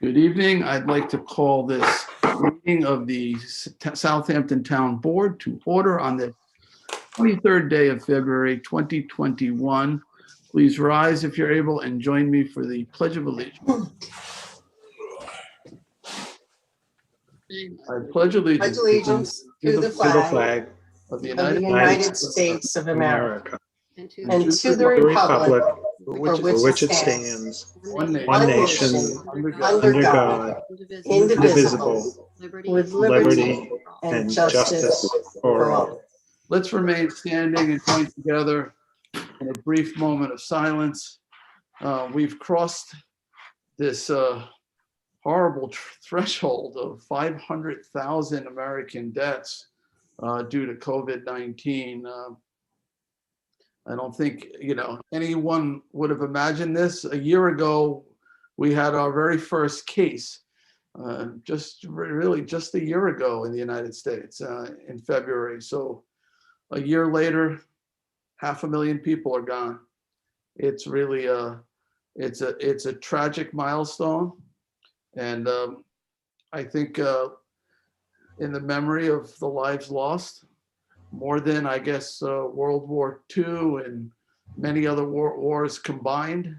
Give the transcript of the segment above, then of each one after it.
Good evening. I'd like to call this meeting of the Southampton Town Board to order on the 23rd day of February 2021. Please rise if you're able and join me for the Pledge of Allegiance. I pledge allegiance to the flag of the United States of America and and to the republic for for which it stands, one one nation, under God, indivisible, with liberty and justice for all. Let's remain standing and join together in a brief moment of silence. We've crossed this horrible threshold of 500,000 American deaths due to COVID-19. I don't think, anyone would have imagined this. A year ago, we had our very first case, just a year ago in the United States in February. So a year later, 500,000 people are gone. It's really it's a tragic milestone. And I think in the memory of the lives lost, more than, I guess, World War II and many other wars combined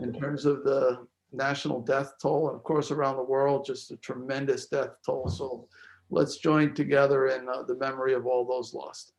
in terms of the national death toll, and of course around the world, just a tremendous death toll. So let's join together in the memory of all those lost.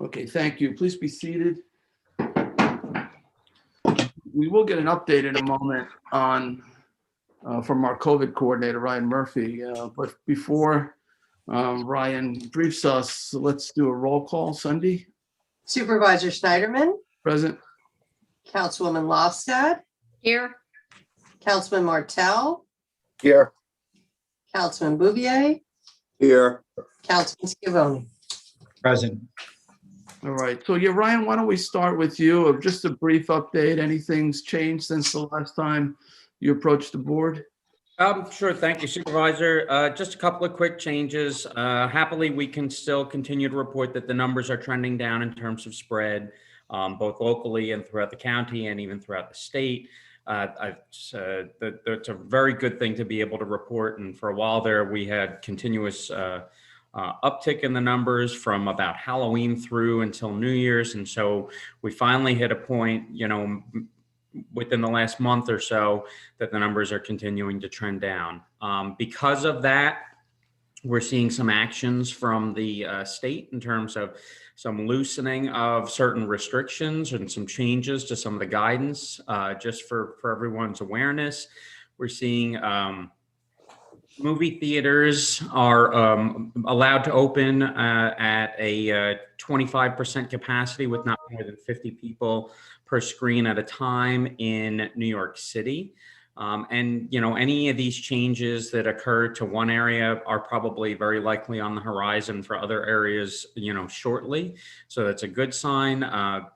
Okay, thank you. Please be seated. We will get an update in a moment on from our COVID coordinator, Ryan Murphy. But before Ryan briefs us, let's do a roll call. Sunday? Supervisor Schneiderman, Present. Councilwoman Lofstad, Here. Councilman Martell, Here. Councilman Bouvier, Here. Councilman Scavone. Present. All right. So yeah, Ryan, why don't we start with you of just a brief update? Anything's changed since the last time you approached the board? Sure. Thank you, Supervisor. Just a couple of quick changes. Happily, we can still continue to report that the numbers are trending down in terms of spread, both locally and throughout the county and even throughout the state. That's a very good thing to be able to report. And for a while there, we had continuous uptick in the numbers from about Halloween through until New Year's. And so we finally hit a point, within the last month or so that the numbers are continuing to trend down. Because of that, we're seeing some actions from the state in terms of some loosening of certain restrictions and some changes to some of the guidance, just for everyone's awareness. We're seeing movie theaters are allowed to open at a 25% capacity with not more than 50 people per screen at a time in New York City. And any of these changes that occur to one area are probably very likely on the horizon for other areas, shortly. So that's a good sign.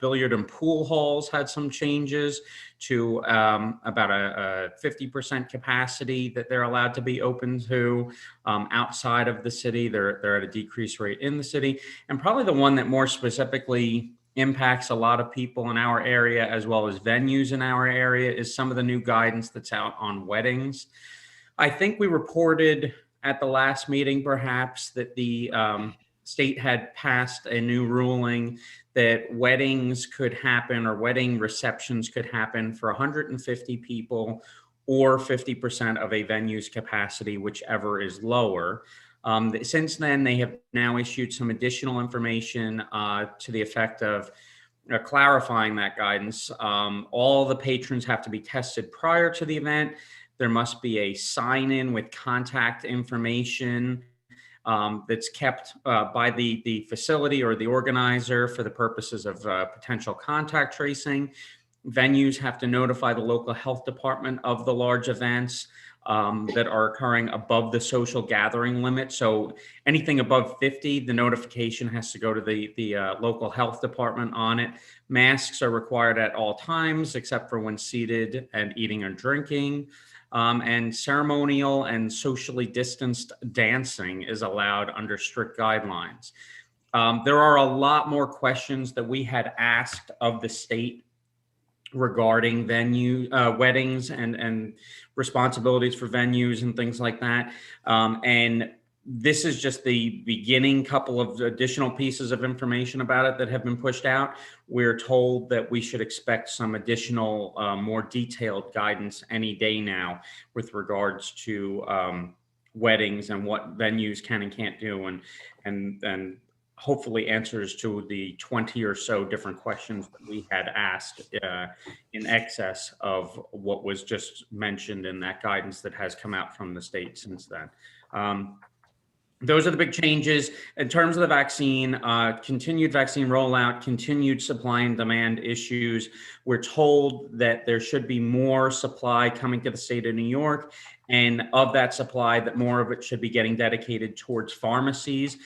Billiard and pool halls had some changes to about a 50% capacity that they're allowed to be open to outside of the city. They're at a decreased rate in the city. And probably the one that more specifically impacts a lot of people in our area as well as venues in our area is some of the new guidance that's out on weddings. I think we reported at the last meeting perhaps that the state had passed a new ruling that weddings could happen or wedding receptions could happen for 150 people or 50% of a venue's capacity, whichever is lower. Since then, they have now issued some additional information to the effect of clarifying that guidance. All the patrons have to be tested prior to the event. There must be a sign-in with contact information that's kept by the facility or the organizer for the purposes of potential contact tracing. Venues have to notify the local health department of the large events that are occurring above the social gathering limit. So anything above 50, the notification has to go to the local health department on it. Masks are required at all times, except for when seated and eating or drinking. And ceremonial and socially distanced dancing is allowed under strict guidelines. There are a lot more questions that we had asked of the state regarding venue, weddings and responsibilities for venues and things like that. And this is just the beginning couple of additional pieces of information about it that have been pushed out. We're told that we should expect some additional, more detailed guidance any day now with regards to weddings and what venues can and can't do, and hopefully answers to the 20 or so different questions that we had asked in excess of what was just mentioned in that guidance that has come out from the state since then. Those are the big changes. In terms of the vaccine, continued vaccine rollout, continued supply and demand issues. We're told that there should be more supply coming to the state of New York, and of that supply, that more of it should be getting dedicated towards pharmacies.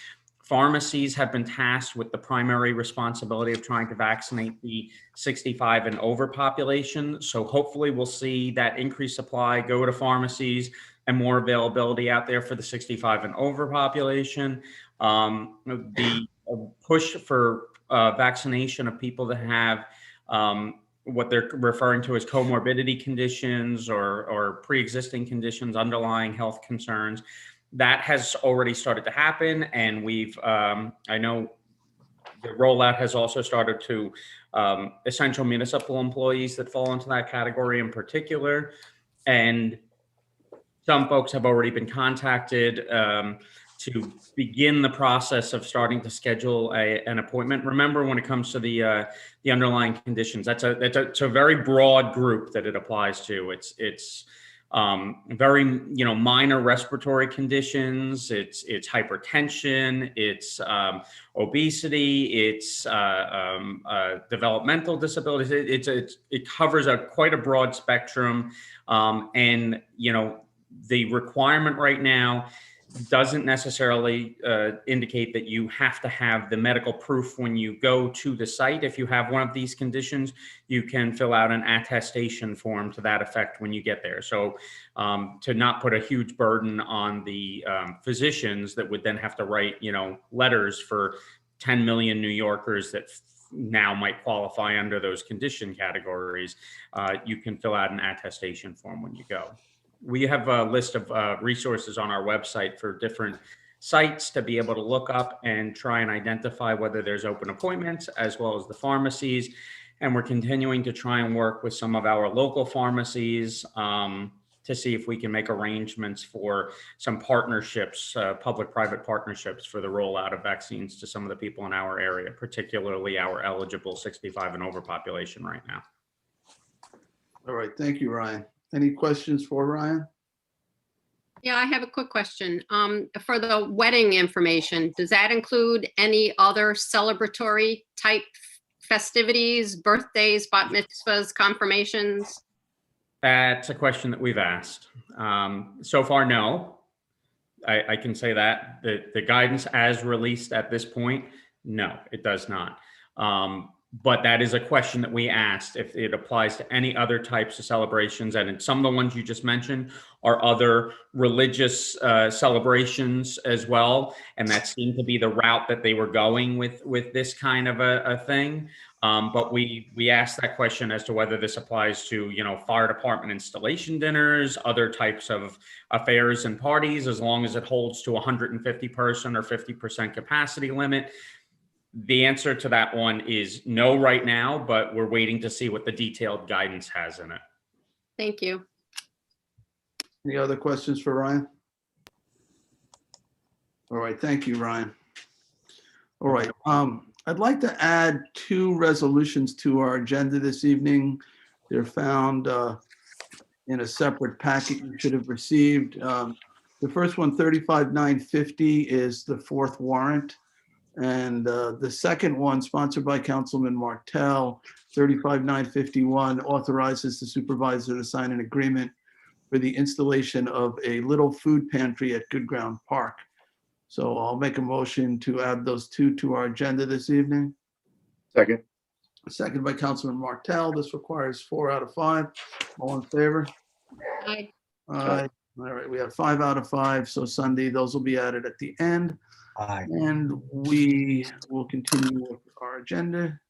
Pharmacies have been tasked with the primary responsibility of trying to vaccinate the 65 and over population. So hopefully we'll see that increased supply go to pharmacies and more availability out there for the 65 and over population. The push for vaccination of people that have what they're referring to as comorbidity conditions or pre-existing conditions, underlying health concerns, that has already started to happen. And we've, I know the rollout has also started to essential municipal employees that fall into that category in particular. And some folks have already been contacted to begin the process of starting to schedule an appointment. Remember, when it comes to the underlying conditions, it's a very broad group that it applies to. It's very, minor respiratory conditions. It's hypertension. It's obesity. It's developmental disabilities. It covers quite a broad spectrum, and the requirement right now doesn't necessarily indicate that you have to have the medical proof when you go to the site. If you have one of these conditions, you can fill out an attestation form to that effect when you get there. So to not put a huge burden on the physicians that would then have to write, letters for 10 million New Yorkers that now might qualify under those condition categories, you can fill out an attestation form when you go. We have a list of resources on our website for different sites to be able to look up and try and identify whether there's open appointments, as well as the pharmacies. And we're continuing to try and work with some of our local pharmacies to see if we can make arrangements for some partnerships, public-private partnerships for the rollout of vaccines to some of the people in our area, particularly our eligible 65 and over population right now. All right, thank you, Ryan. Any questions for Ryan? Yeah, I have a quick question. For the wedding information, does that include any other celebratory type festivities, birthdays, bat mitzvahs, confirmations? That's a question that we've asked. So far, no. I can say that. The guidance as released at this point, no, it does not. But that is a question that we asked if it applies to any other types of celebrations. And some of the ones you just mentioned are other religious celebrations as well. And that seemed to be the route that they were going with this kind of a thing. But we asked that question as to whether this applies to, fire department installation dinners, other types of affairs and parties, as long as it holds to 150 person or 50% capacity limit. The answer to that one is no right now, but we're waiting to see what the detailed guidance has in it. Thank you. Any other questions for Ryan? All right, thank you, Ryan. All right, I'd like to add 2 resolutions to our agenda this evening. They're found in a separate packet you should have received. The first one, 35,950, is the fourth warrant. And the second one, sponsored by Councilman Martell, 35,951, authorizes the supervisor to sign an agreement for the installation of a little food pantry at Good Ground Park. So I'll make a motion to add those two to our agenda this evening. Second. Second by Councilman Martell. This requires 4 out of 5. All in favor? Aye. Aye. All right, we have 5 out of 5. So Sunday, those will be added at the end. Aye. And we will continue with our agenda.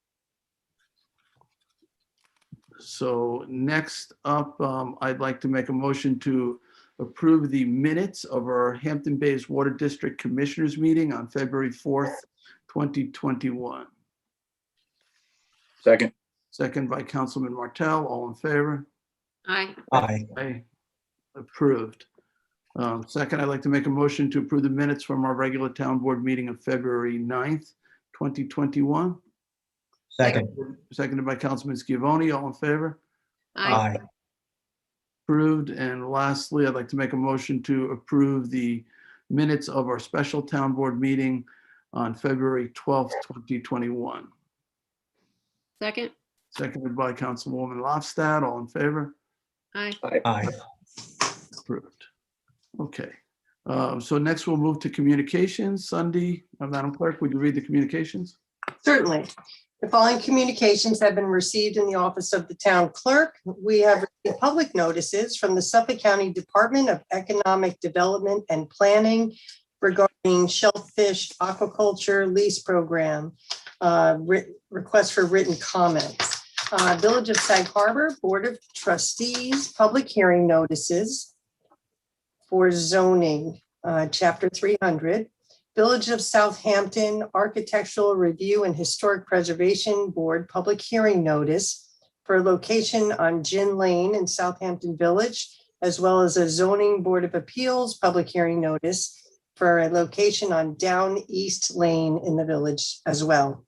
So next up, I'd like to make a motion to approve the minutes of our Hampton Bays Water District Commissioners meeting on February 4th, 2021. Second. Second by Councilman Martell. All in favor? Aye. Aye. Aye. Approved. Second, I'd like to make a motion to approve the minutes from our regular town board meeting of February 9th, 2021. Second. Seconded by Councilman Scavone. All in favor? Aye. Approved. And lastly, I'd like to make a motion to approve the minutes of our special town board meeting on February 12th, 2021. Second. Seconded by Councilwoman Lofstad. All in favor? Aye. Aye. Approved. Okay. So next we'll move to communications. Sunday, Madam Clerk, would you read the communications? Certainly. The following communications have been received in the office of the town clerk. We have received public notices from the Suffolk County Department of Economic Development and Planning regarding shellfish aquaculture lease program, request for written comments. Village of Sag Harbor Board of Trustees, public hearing notices for zoning, chapter 300. Village of Southampton Architectural Review and Historic Preservation Board public hearing notice for a location on Gin Lane in Southampton Village, as well as a zoning board of appeals public hearing notice for a location on Down East Lane in the village as well.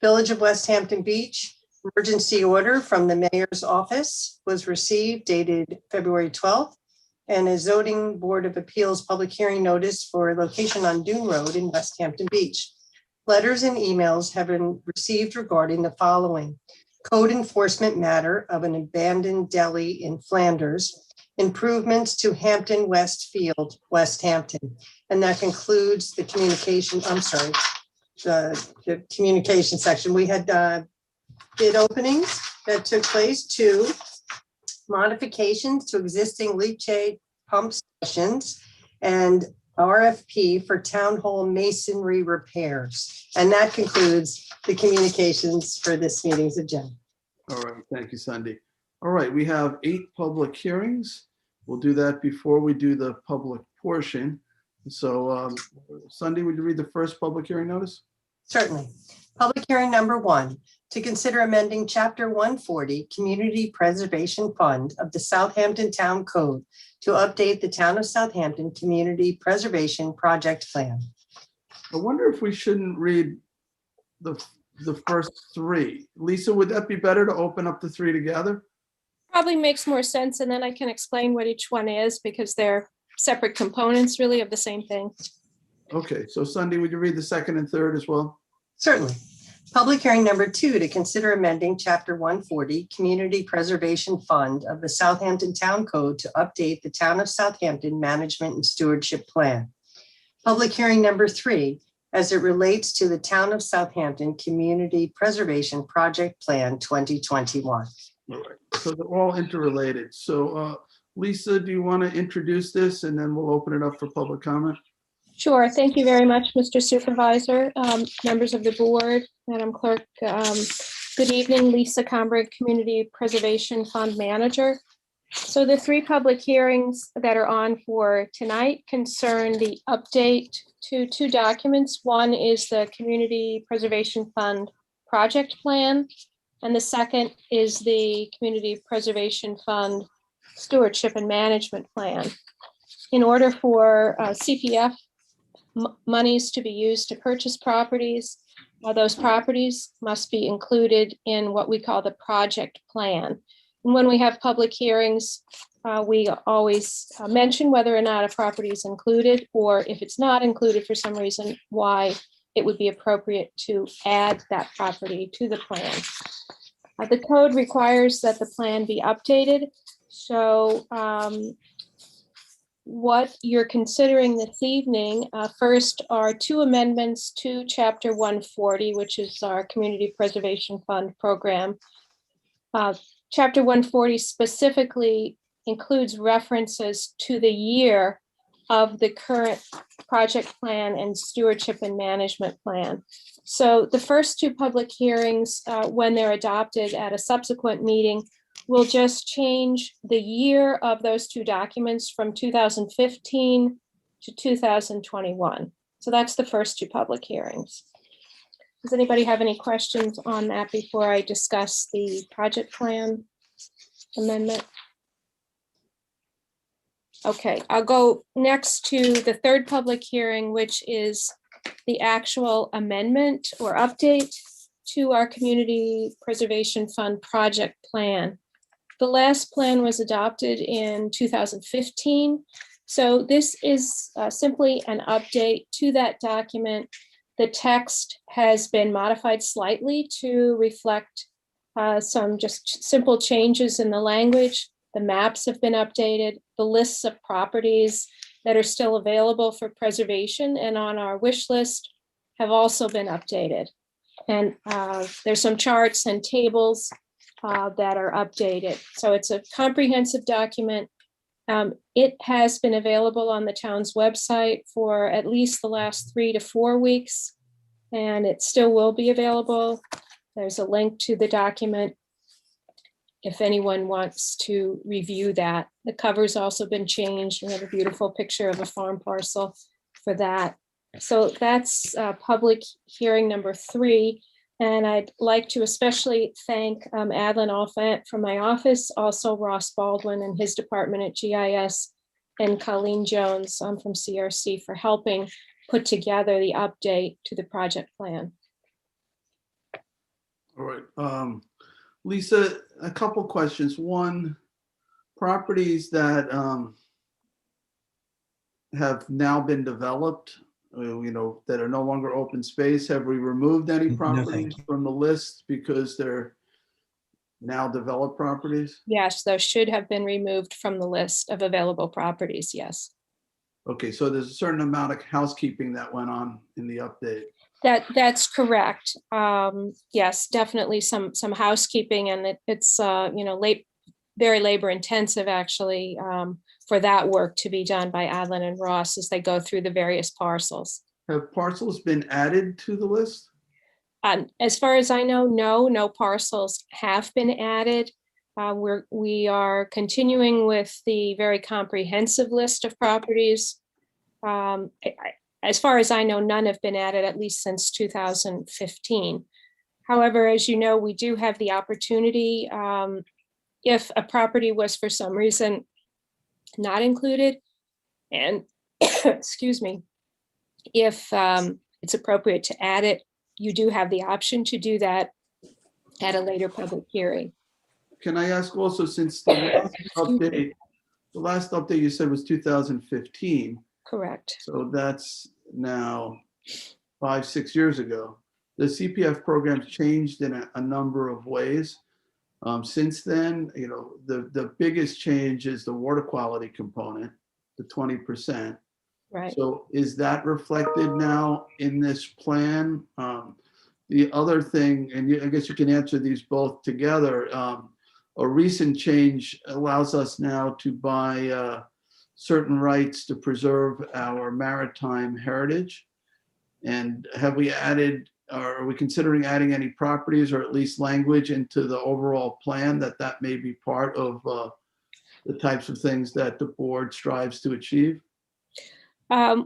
Village of West Hampton Beach, emergency order from the mayor's office was received dated February 12th, and a zoning board of appeals public hearing notice for a location on Dune Road in West Hampton Beach. Letters and emails have been received regarding the following: code enforcement matter of an abandoned deli in Flanders, improvements to Hampton West Field, West Hampton. And that concludes the communication, the communication section. We had bid openings that took place to modifications to existing leachate pump stations and RFP for town hall masonry repairs. And that concludes the communications for this meeting's agenda. All right, thank you, Sunday. All right, we have 8 public hearings. We'll do that before we do the public portion. So Sunday, would you read the first public hearing notice? Certainly. Public hearing number 1, to consider amending Chapter 140 Community Preservation Fund of the Southampton Town Code to update the Town of Southampton Community Preservation Project Plan. I wonder if we shouldn't read the first 3. Lisa, would that be better to open up the 3 together? Probably makes more sense, and then I can explain what each one is because they're separate components really of the same thing. Okay, so Sunday, would you read the second and third as well? Certainly. Public hearing number 2, to consider amending Chapter 140 Community Preservation Fund of the Southampton Town Code to update the Town of Southampton Management and Stewardship Plan. Public hearing number 3, as it relates to the Town of Southampton Community Preservation Project Plan 2021. All right, so they're all interrelated. So Lisa, do you want to introduce this and then we'll open it up for public comment? Sure. Thank you very much, Mr. Supervisor, members of the board, Madam Clerk. Good evening, Lisa Combrink, Community Preservation Fund Manager. So the 3 public hearings that are on for tonight concern the update to 2 documents. One is the Community Preservation Fund Project Plan, and the second is the Community Preservation Fund Stewardship and Management Plan. In order for CPF monies to be used to purchase properties, those properties must be included in what we call the project plan. And when we have public hearings, we always mention whether or not a property is included, or if it's not included for some reason, why it would be appropriate to add that property to the plan. The code requires that the plan be updated. So what you're considering this evening, first are two amendments to Chapter 140, which is our Community Preservation Fund program. Chapter 140 specifically includes references to the year of the current project plan and stewardship and management plan. So the first two public hearings, when they're adopted at a subsequent meeting, will just change the year of those two documents from 2015 to 2021. So that's the first two public hearings. Does anybody have any questions on that before I discuss the project plan amendment? Okay, I'll go next to the third public hearing, which is the actual amendment or update to our Community Preservation Fund project plan. The last plan was adopted in 2015. So this is simply an update to that document. The text has been modified slightly to reflect some just simple changes in the language. The maps have been updated. The lists of properties that are still available for preservation and on our wish list have also been updated. And there's some charts and tables that are updated. So it's a comprehensive document. It has been available on the town's website for at least the last 3 to 4 weeks, and it still will be available. There's a link to the document if anyone wants to review that. The cover's also been changed. We have a beautiful picture of a farm parcel for that. So that's public hearing number 3. And I'd like to especially thank Adlin Alfant from my office, also Ross Baldwin and his department at GIS, and Colleen Jones from CRC for helping put together the update to the project plan. All right. Lisa, a couple questions. One, properties that have now been developed, that are no longer open space, have we removed any properties from the list because they're now developed properties? Yes, those should have been removed from the list of available properties, yes. Okay, so there's a certain amount of housekeeping that went on in the update. That's correct. Yes, definitely some housekeeping, and it's very labor intensive actually for that work to be done by Adlin and Ross as they go through the various parcels. Have parcels been added to the list? As far as I know, no parcels have been added. We are continuing with the very comprehensive list of properties. As far as I know, none have been added, at least since 2015. However, as you know, we do have the opportunity, if a property was for some reason not included, and excuse me, if it's appropriate to add it, you do have the option to do that at a later public hearing. Can I ask also, since the last update you said was 2015, Correct. so that's now 5-6 years ago. The CPF program's changed in a number of ways. Since then, the biggest change is the water quality component, the 20%. Right. So is that reflected now in this plan? The other thing, and I guess you can answer these both together, a recent change allows us now to buy certain rights to preserve our maritime heritage. And have we added, or are we considering adding any properties or at least language into the overall plan that may be part of the types of things that the board strives to achieve?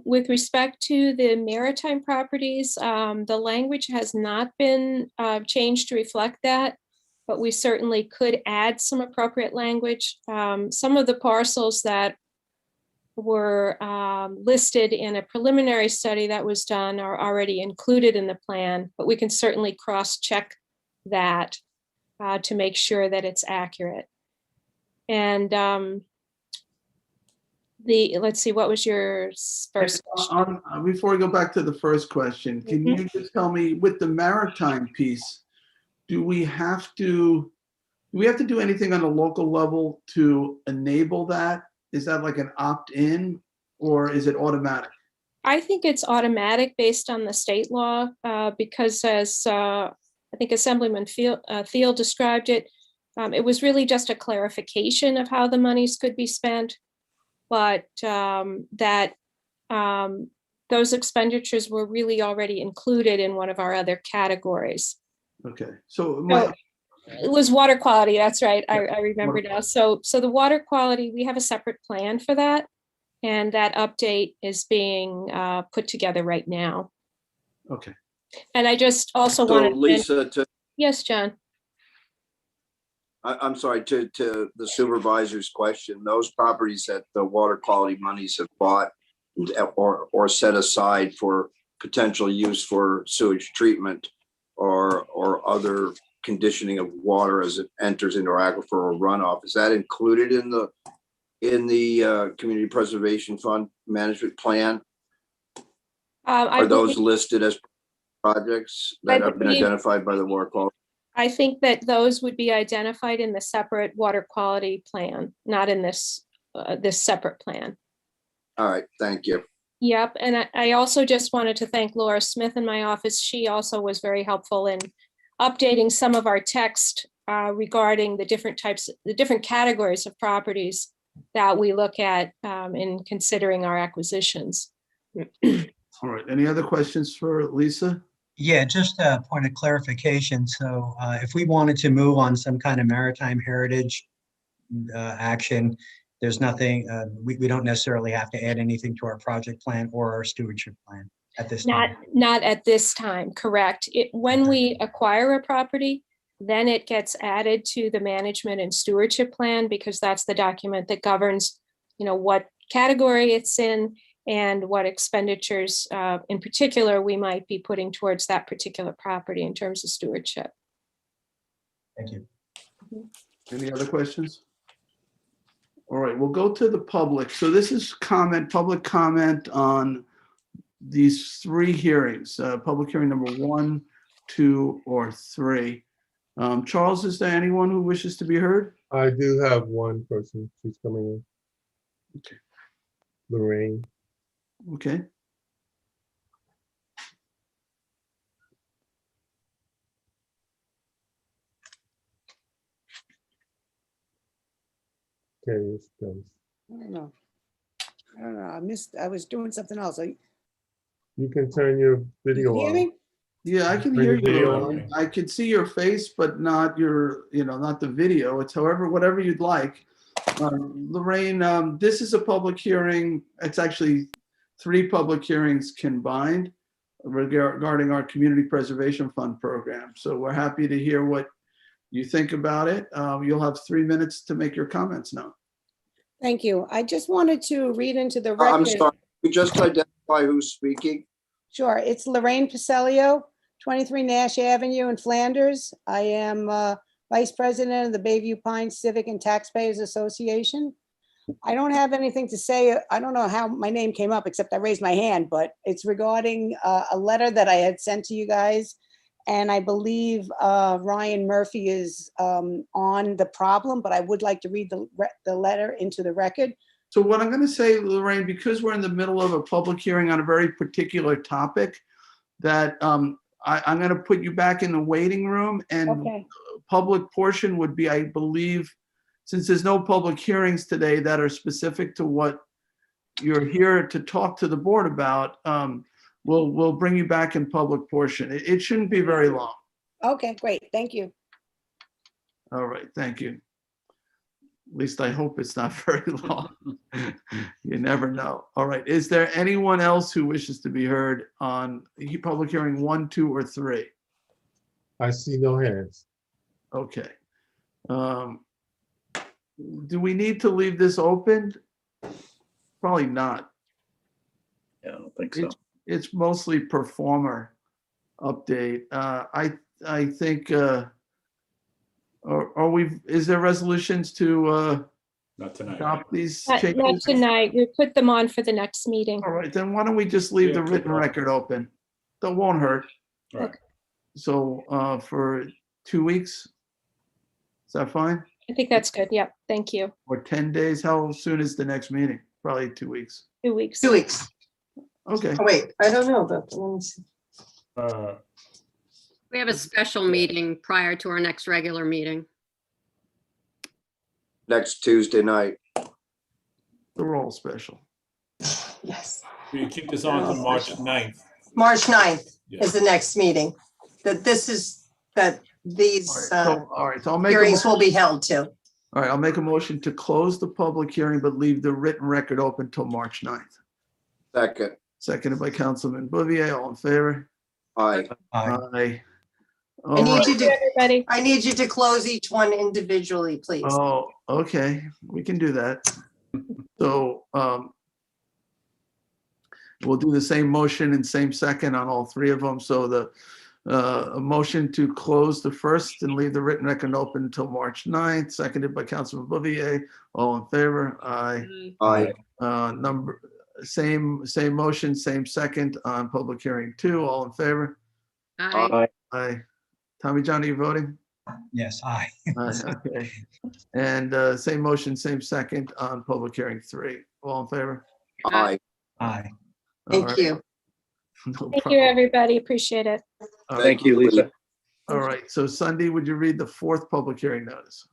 With respect to the maritime properties, the language has not been changed to reflect that, but we certainly could add some appropriate language. Some of the parcels that were listed in a preliminary study that was done are already included in the plan, but we can certainly cross-check that to make sure that it's accurate. And let's see, what was your first question? Before we go back to the first question, can you just tell me with the maritime piece, do we have to do anything on a local level to enable that? Is that like an opt-in or is it automatic? I think it's automatic based on the state law, because as I think Assemblyman Thiel described it, it was really just a clarification of how the monies could be spent, but that those expenditures were really already included in one of our other categories. Okay, so It was water quality, that's right, I remember now. So the water quality, we have a separate plan for that, and that update is being put together right now. okay. And I just also So wanted. Lisa, Yes, John. I'm sorry, to the supervisor's question, those properties that the water quality monies have bought or set aside for potential use for sewage treatment or other conditioning of water as it enters into our aquifer or runoff, is that included in the Community Preservation Fund management plan? Are those listed as projects that have been identified by the water quality? I think that those would be identified in the separate water quality plan, not in this separate plan. All right, thank you. Yep, and I also just wanted to thank Laura Smith in my office. She also was very helpful in updating some of our text regarding the different categories of properties that we look at in considering our acquisitions. All right, any other questions for Lisa? Yeah, just a point of clarification. So if we wanted to move on some kind of maritime heritage action, there's nothing, we don't necessarily have to add anything to our project plan or our stewardship plan at this time. Not at this time, correct. When we acquire a property, then it gets added to the management and stewardship plan, because that's the document that governs, what category it's in and what expenditures in particular we might be putting towards that particular property in terms of stewardship. Thank you. Any other questions? All right, we'll go to the public. So this is public comment on these three hearings, public hearing number 1, 2, or 3. Charles, is there anyone who wishes to be heard? I do have one person. She's coming in. Okay. Lorraine. Okay. Okay, it's done. I don't know. I was doing something else. You can turn your video You hear on. me? Yeah, I can Bring hear the video you. on. I can see your face, but not your, not the video. It's whatever you'd like. Lorraine, this is a public hearing. It's actually 3 public hearings combined regarding our Community Preservation Fund program. So we're happy to hear what you think about it. You'll have 3 minutes to make your comments now. Thank you. I just wanted to read into the record. I'm sorry, we just identify who's speaking. Sure. It's Lorraine Pacelio, 23 Nash Avenue in Flanders. I am Vice President of the Bayview Pines Civic and Taxpayers Association. I don't have anything to say. I don't know how my name came up, except I raised my hand, but it's regarding a letter that I had sent to you guys. And I believe Ryan Murphy is on the problem, but I would like to read the letter into the record. So what I'm going to say, Lorraine, because we're in the middle of a public hearing on a very particular topic, that I'm going to put you back in the waiting room, and Okay. public portion would be, I believe, since there's no public hearings today that are specific to what you're here to talk to the board about, we'll bring you back in public portion. It shouldn't be very long. Okay, great. Thank you. All right, thank you. At least I hope it's not very long. You never know. All right, is there anyone else who wishes to be heard on public hearing 1, 2, or 3? I see no hands. Okay. Do we need to leave this open? Probably not. Yeah, I don't think so. It's mostly performer update. I think, is there resolutions to Not tonight. adopt these Not changes? tonight. We put them on for the next meeting. All right, then why don't we just leave the Yeah, written keep it open. record open? That won't hurt. All right. So for 2 weeks? Is that fine? I think that's good. Yep. Thank you. Or 10 days? How soon is the next meeting? Probably 2 weeks. 2 weeks. 2 weeks. Okay, Oh, wait, I don't know about, let me see. We have a special meeting prior to our next regular meeting. Next Tuesday night. they're all special. Yes. You keep this on to March 9th. March 9th Yeah. is the next meeting. That these All right, so I'll make, hearings will be held to. all right, I'll make a motion to close the public hearing, but leave the written record open till March 9th. Second. Seconded by Councilman Bouvier, all in favor? Aye. Aye. Aye. I All need right. you Thank you, to, everybody. I need you to close each one individually, please. Oh, okay, we can do that. So we'll do the same motion and same second on all three of them. So a motion to close the first and leave the written record open until March 9th, seconded by Councilman Bouvier. All in favor? Aye. Aye. Same motion, same second on public hearing 2. All in favor? Aye. Aye. Tommy John, are you voting? Yes, aye. Aye, okay. And same motion, same second on public hearing 3. All in favor? Aye. Aye. All Thank right, you. no Thank you, problem. everybody. Appreciate it. All right. Thank you, Lisa. All right, so Sunday, would you read the 4th public hearing notice?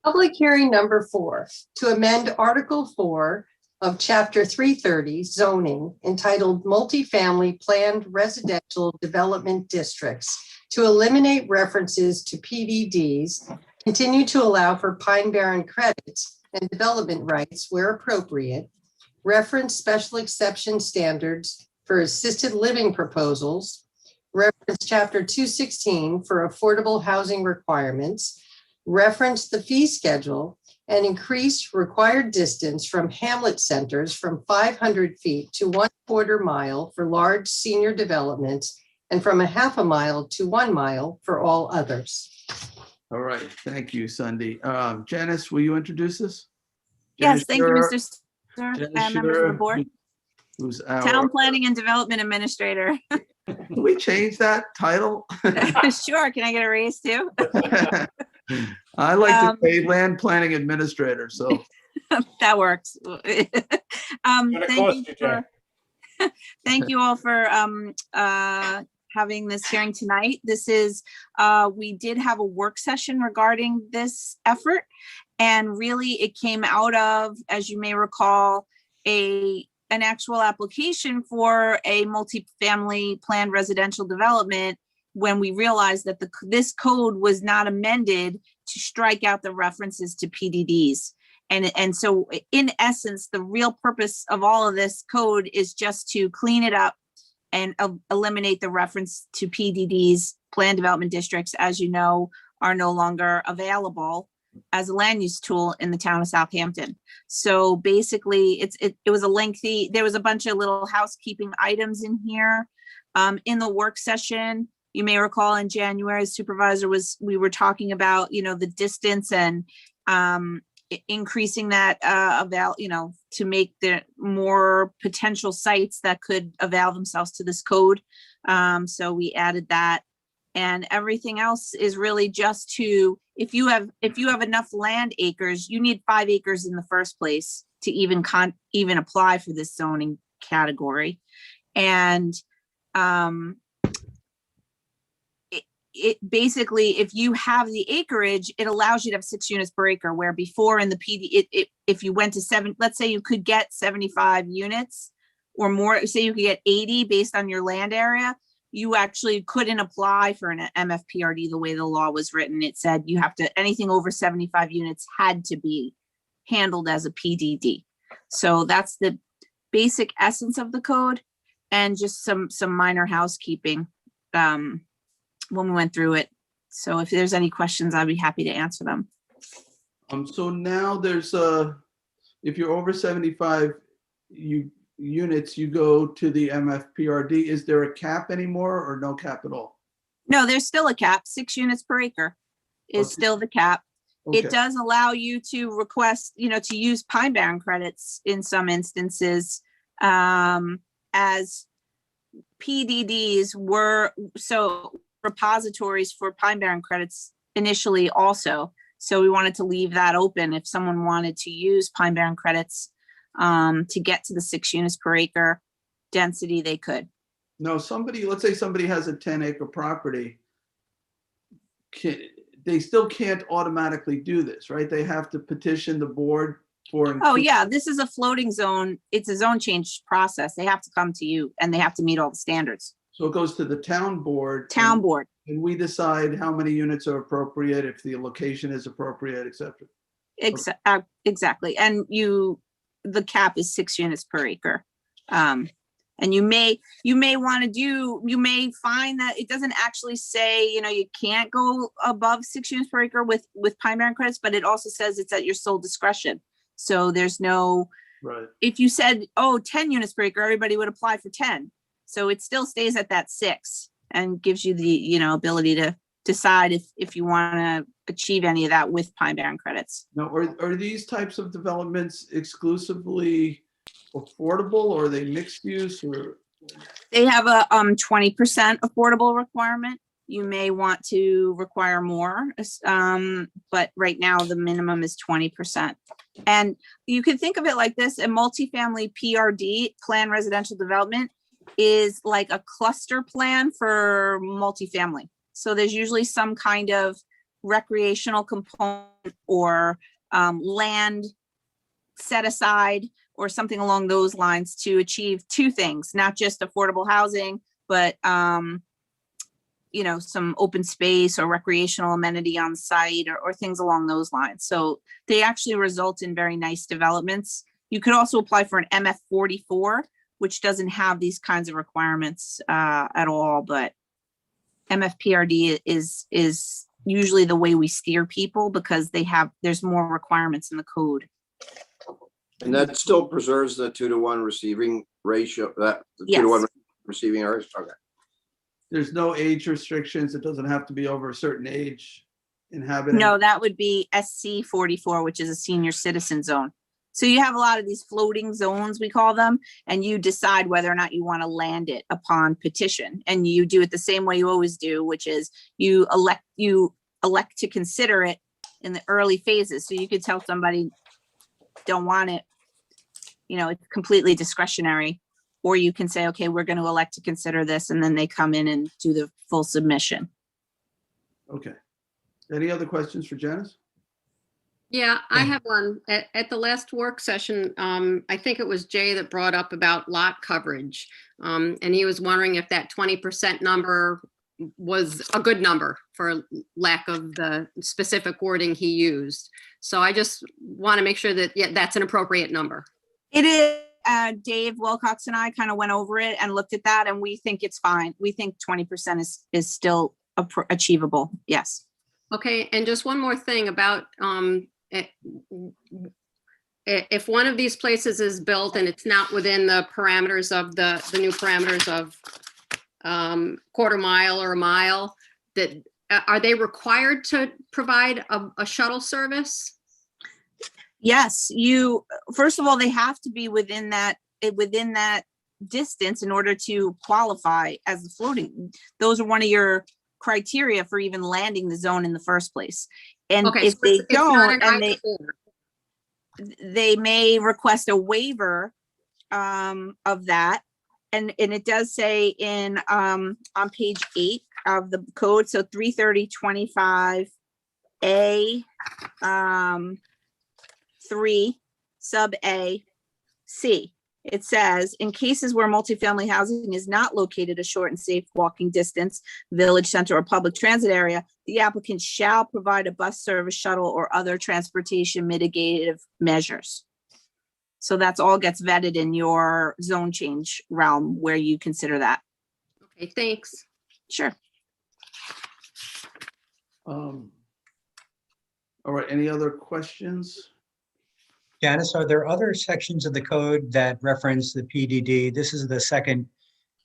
Public hearing number 4, to amend Article 4 of Chapter 330 zoning entitled Multifamily Planned Residential Development Districts to eliminate references to PDDs, continue to allow for Pine Barren credits and development rights where appropriate, reference special exception standards for assisted living proposals, reference Chapter 216 for affordable housing requirements, reference the fee schedule, and increase required distance from hamlet centers from 500 feet to 1/4 mile for large senior developments and from 1/2 mile to 1 mile for all others. All right, thank you, Sunday. Janice, will you introduce this? Yes, Janice thank you, Scherer, Mr. Sir, Janice and members of Scherer, the board. Who's our, Town Planning and Development Administrator. can we change that title? Sure, can I get a raise too? I like to say land planning administrator, so. That works. Gonna Thank cost you you, for, thank you all for having this hearing tonight. This is, we did have a work session regarding this effort. And really it came out of, as you may recall, an actual application for a multifamily planned residential development when we realized that this code was not amended to strike out the references to PDDs. And so in essence, the real purpose of all of this code is just to clean it up and eliminate the reference to PDDs. Planned development districts, as you know, are no longer available as a land use tool in the town of Southampton. So basically it was a lengthy, there was a bunch of little housekeeping items in here. In the work session, you may recall in January, supervisor we were talking about, the distance and increasing that to make the more potential sites that could avail themselves to this code. So we added that. And everything else is really just to, if you have enough land acres, you need 5 acres in the first place to even apply for this zoning category. And it basically, if you have the acreage, it allows you to have 6 units per acre, where before in the PD, if you went to 7, let's say you could get 75 units or more, say you could get 80 based on your land area, you actually couldn't apply for an MFPRD the way the law was written. It said you have to, anything over 75 units had to be handled as a PDD. So that's the basic essence of the code, and just some minor housekeeping when we went through it. So if there's any questions, I'd be happy to answer them. So now there's if you're over 75 units, you go to the MFPRD. Is there a cap anymore or no cap at all? No, there's still a cap. 6 units per acre is Okay. still the cap. It Okay. does allow you to request, to use Pine Barren credits in some instances, as PDDs were, so repositories for Pine Barren credits initially also. So we wanted to leave that open if someone wanted to use Pine Barren credits to get to the 6 units per acre density, they could. No, let's say somebody has a 10-acre property. They still can't automatically do this, right? They have to petition the board for. Oh, yeah, this is a floating zone. It's a zone change process. They have to come to you and they have to meet all the standards. So it goes to the town board. Town board. And we decide how many units are appropriate, if the location is appropriate, et cetera. Exactly. And the cap is 6 units per acre. And you may find that it doesn't actually say, you can't go above 6 units per acre with Pine Barren credits, but it also says it's at your sole discretion. So there's no, Right. if you said, 10 units per acre, everybody would apply for 10. So it still stays at that 6 and gives you the, ability to decide if you want to achieve any of that with Pine Barren credits. Now, are these types of developments exclusively affordable, or are they mixed use, or? They have a 20% affordable requirement. You may want to require more, but right now the minimum is 20%. And you can think of it like this: a multifamily PRD, planned residential development, is like a cluster plan for multifamily. So there's usually some kind of recreational component or land set aside or something along those lines to achieve 2 things, not just affordable housing, but some open space or recreational amenity on site or things along those lines. So they actually result in very nice developments. You could also apply for an MF 44, which doesn't have these kinds of requirements at all, but MFPRD is usually the way we steer people because there's more requirements in the code. And that still preserves the 2-to-1 receiving ratio, the Yes. 2-to-1 receiving areas. Okay. There's no age restrictions. It doesn't have to be over a certain age inhabitant. No, that would be SC 44, which is a senior citizen zone. So you have a lot of these floating zones, we call them, and you decide whether or not you want to land it upon petition. And you do it the same way you always do, which is you elect to consider it in the early phases. So you could tell somebody, don't want it, it's completely discretionary. Or you can say, okay, we're going to elect to consider this, and then they come in and do the full submission. Okay. Any other questions for Janice? Yeah, I have one. At the last work session, I think it was Jay that brought up about lot coverage. And he was wondering if that 20% number was a good number for lack of the specific wording he used. So I just want to make sure that, that's an appropriate number. It is. Dave Wilcox and I kind of went over it and looked at that, and we think it's fine. We think 20% is still achievable. Yes. Okay, and just one more thing about if one of these places is built and it's not within the parameters of the new parameters of quarter mile or a mile, that are they required to provide a shuttle service? Yes, first of all, they have to be within that distance in order to qualify as the floating. Those are one of your criteria for even landing the zone in the first place. And Okay, if so they it's not don't, an and either-or. they may request a waiver of that. And it does say on page 8 of the code, so 330.25A 3 sub A C. It says, in cases where multifamily housing is not located a short and safe walking distance, village center or public transit area, the applicant shall provide a bus service, shuttle, or other transportation mitigative measures. So that's all gets vetted in your zone change realm where you consider that. Okay, thanks. Sure. All right, any other questions? Janice, are there other sections of the code that reference the PDD? This is the second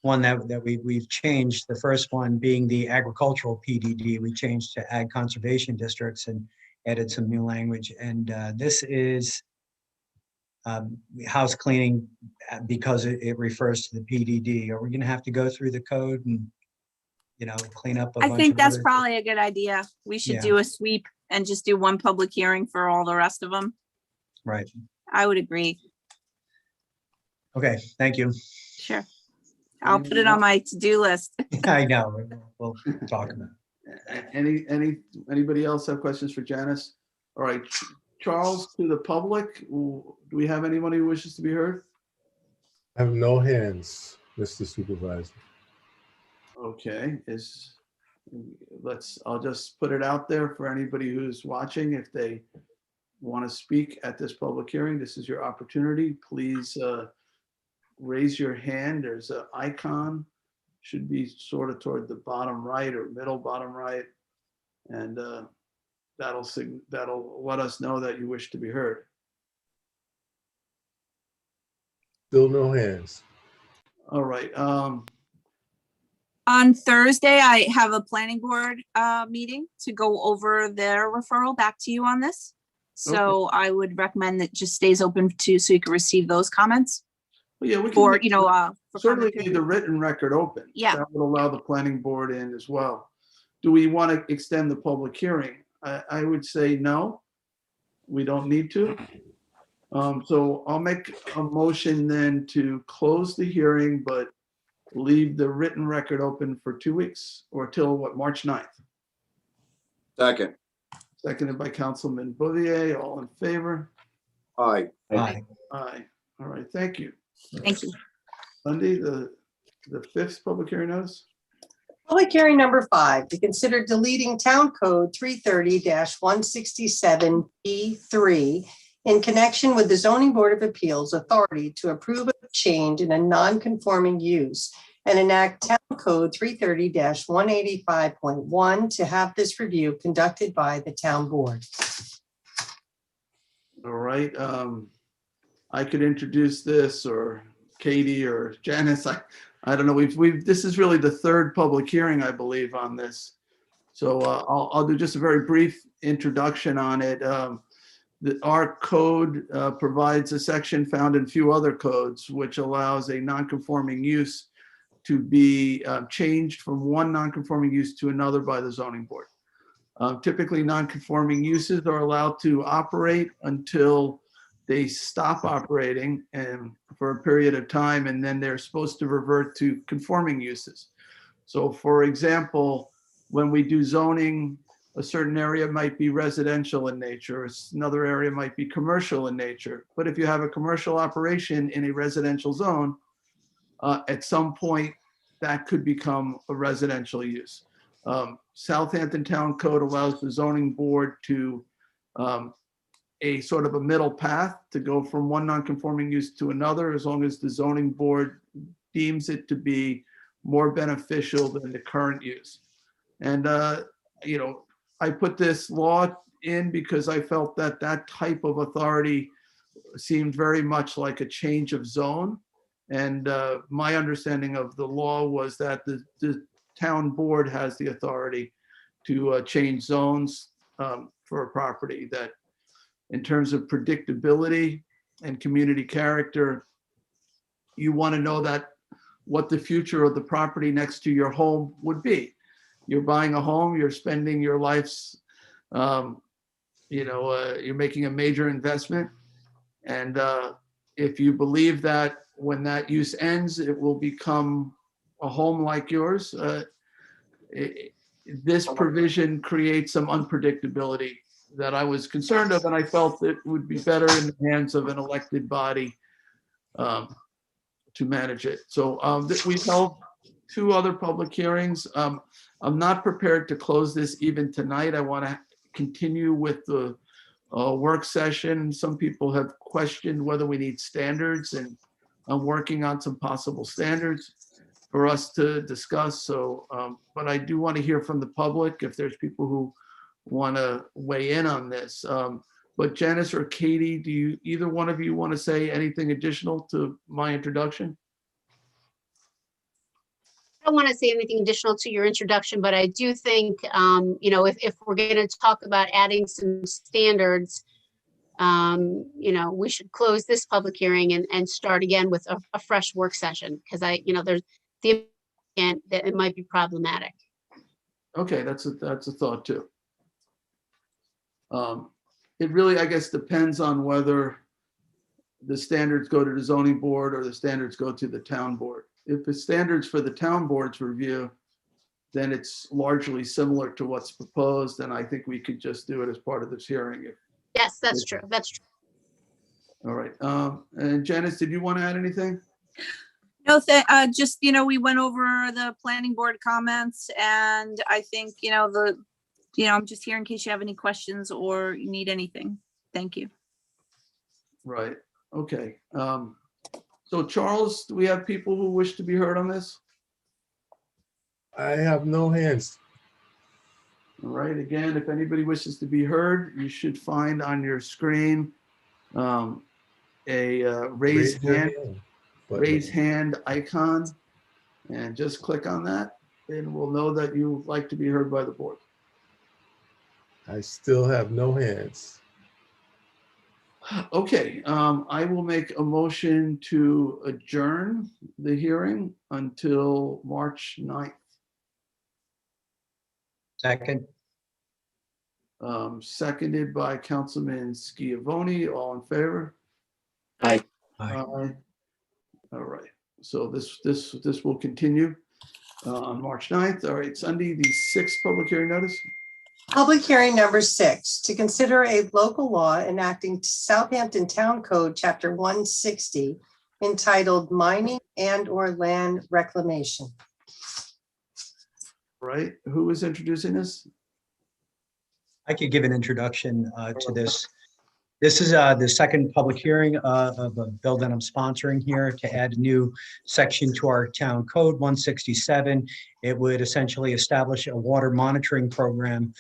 one that we've changed. The first one being the agricultural PDD, we changed to ag conservation districts. And added some new language. And this is house cleaning because it refers to the PDD. Are we going to have to go through the code and, clean up a bunch I of think that's other- probably a good idea. We should Yeah. do a sweep and just do one public hearing for all the rest of them. Right. I would agree. Okay, thank you. Sure. I'll put it on my to-do list. I know. We'll talk about it. Anybody else have questions for Janice? All right, Charles, to the public, do we have anyone who wishes to be heard? I have no hands, Mr. Supervisor. Okay, I'll just put it out there for anybody who's watching. If they want to speak at this public hearing, this is your opportunity. Please raise your hand. There's an icon, should be sort of toward the bottom right or middle bottom right. And that'll let us know that you wish to be heard. Still no hands. All right. On Thursday, I have a planning board meeting to go over their referral back to you on this. So I would recommend that just stays open so you can receive those comments. Well, yeah, we can Or, make- for certainly comment need the written record open. Yeah. That would allow the planning board in as well. Do we want to extend the public hearing? I would say no, we don't need to. So I'll make a motion then to close the hearing, but leave the written record open for 2 weeks or till what, March 9th? Second. Seconded by Councilman Bouvier. All in favor? Aye. Aye. Aye. All right, thank you. Thank you. Sunday, the fifth public hearing notice? Public hearing number 5, to consider deleting Town Code 330-167B3 in connection with the Zoning Board of Appeals authority to approve a change in a non-conforming use and enact Town Code 330-185.1 to have this review conducted by the town board. All right, I could introduce this, or Katie or Janice. I don't know. This is really the third public hearing, I believe, on this. So I'll do just a very brief introduction on it. Our code provides a section found in few other codes, which allows a non-conforming use to be changed from one non-conforming use to another by the zoning board. Typically, non-conforming uses are allowed to operate until they stop operating and for a period of time, and then they're supposed to revert to conforming uses. So for example, when we do zoning, a certain area might be residential in nature, another area might be commercial in nature. But if you have a commercial operation in a residential zone, at some point that could become a residential use. Southampton Town Code allows the zoning board to a sort of a middle path to go from one non-conforming use to another, as long as the zoning board deems it to be more beneficial than the current use. And, I put this law in because I felt that that type of authority seemed very much like a change of zone. And my understanding of the law was that the town board has the authority to change zones for a property. That in terms of predictability and community character, you want to know that what the future of the property next to your home would be. You're buying a home, you're spending your life's, you're making a major investment. And if you believe that when that use ends, it will become a home like yours, this provision creates some unpredictability that I was concerned of, and I felt it would be better in the hands of an elected body to manage it. So we've held 2 other public hearings. I'm not prepared to close this even tonight. I want to continue with the work session. Some people have questioned whether we need standards, and I'm working on some possible standards for us to discuss. So, but I do want to hear from the public if there's people who want to weigh in on this. But Janice or Katie, do either one of you want to say anything additional to my introduction? don't want to say anything additional to your introduction, but I do think, if we're going to talk about adding some standards, we should close this public hearing and start again with a fresh work session, because there's that it might be problematic. Okay, that's a thought too. It really, I guess, depends on whether the standards go to the zoning board or the standards go to the town board. If the standards for the town board's review, then it's largely similar to what's proposed, and I think we could just do it as part of this hearing. Yes, that's true. That's true. All right. And Janice, did you want to add anything? No, just, we went over the planning board comments, and I think, I'm just here in case you have any questions or you need anything. Thank you. Right. Okay. So Charles, do we have people who wish to be heard on this? I have no hands. All right. Again, if anybody wishes to be heard, you should find on your screen a raise your hand button. raise hand icon, and just click on that, and we'll know that you would like to be heard by the board. I still have no hands. Okay, I will make a motion to adjourn the hearing until March 9th. Second, Seconded by Councilman Schiavone. All in favor? Aye. Aye. Aye. All right, so this will continue on March 9th. All right, Sunday, the 6th public hearing notice. Public hearing number 6, to consider a local law enacting Southampton Town Code, Chapter 160, entitled Mining and/or Land Reclamation. Right, who is introducing this? I could give an introduction to this. This is the second public hearing of a bill that I'm sponsoring here to add a new section to our town code 167. It would essentially establish a water monitoring program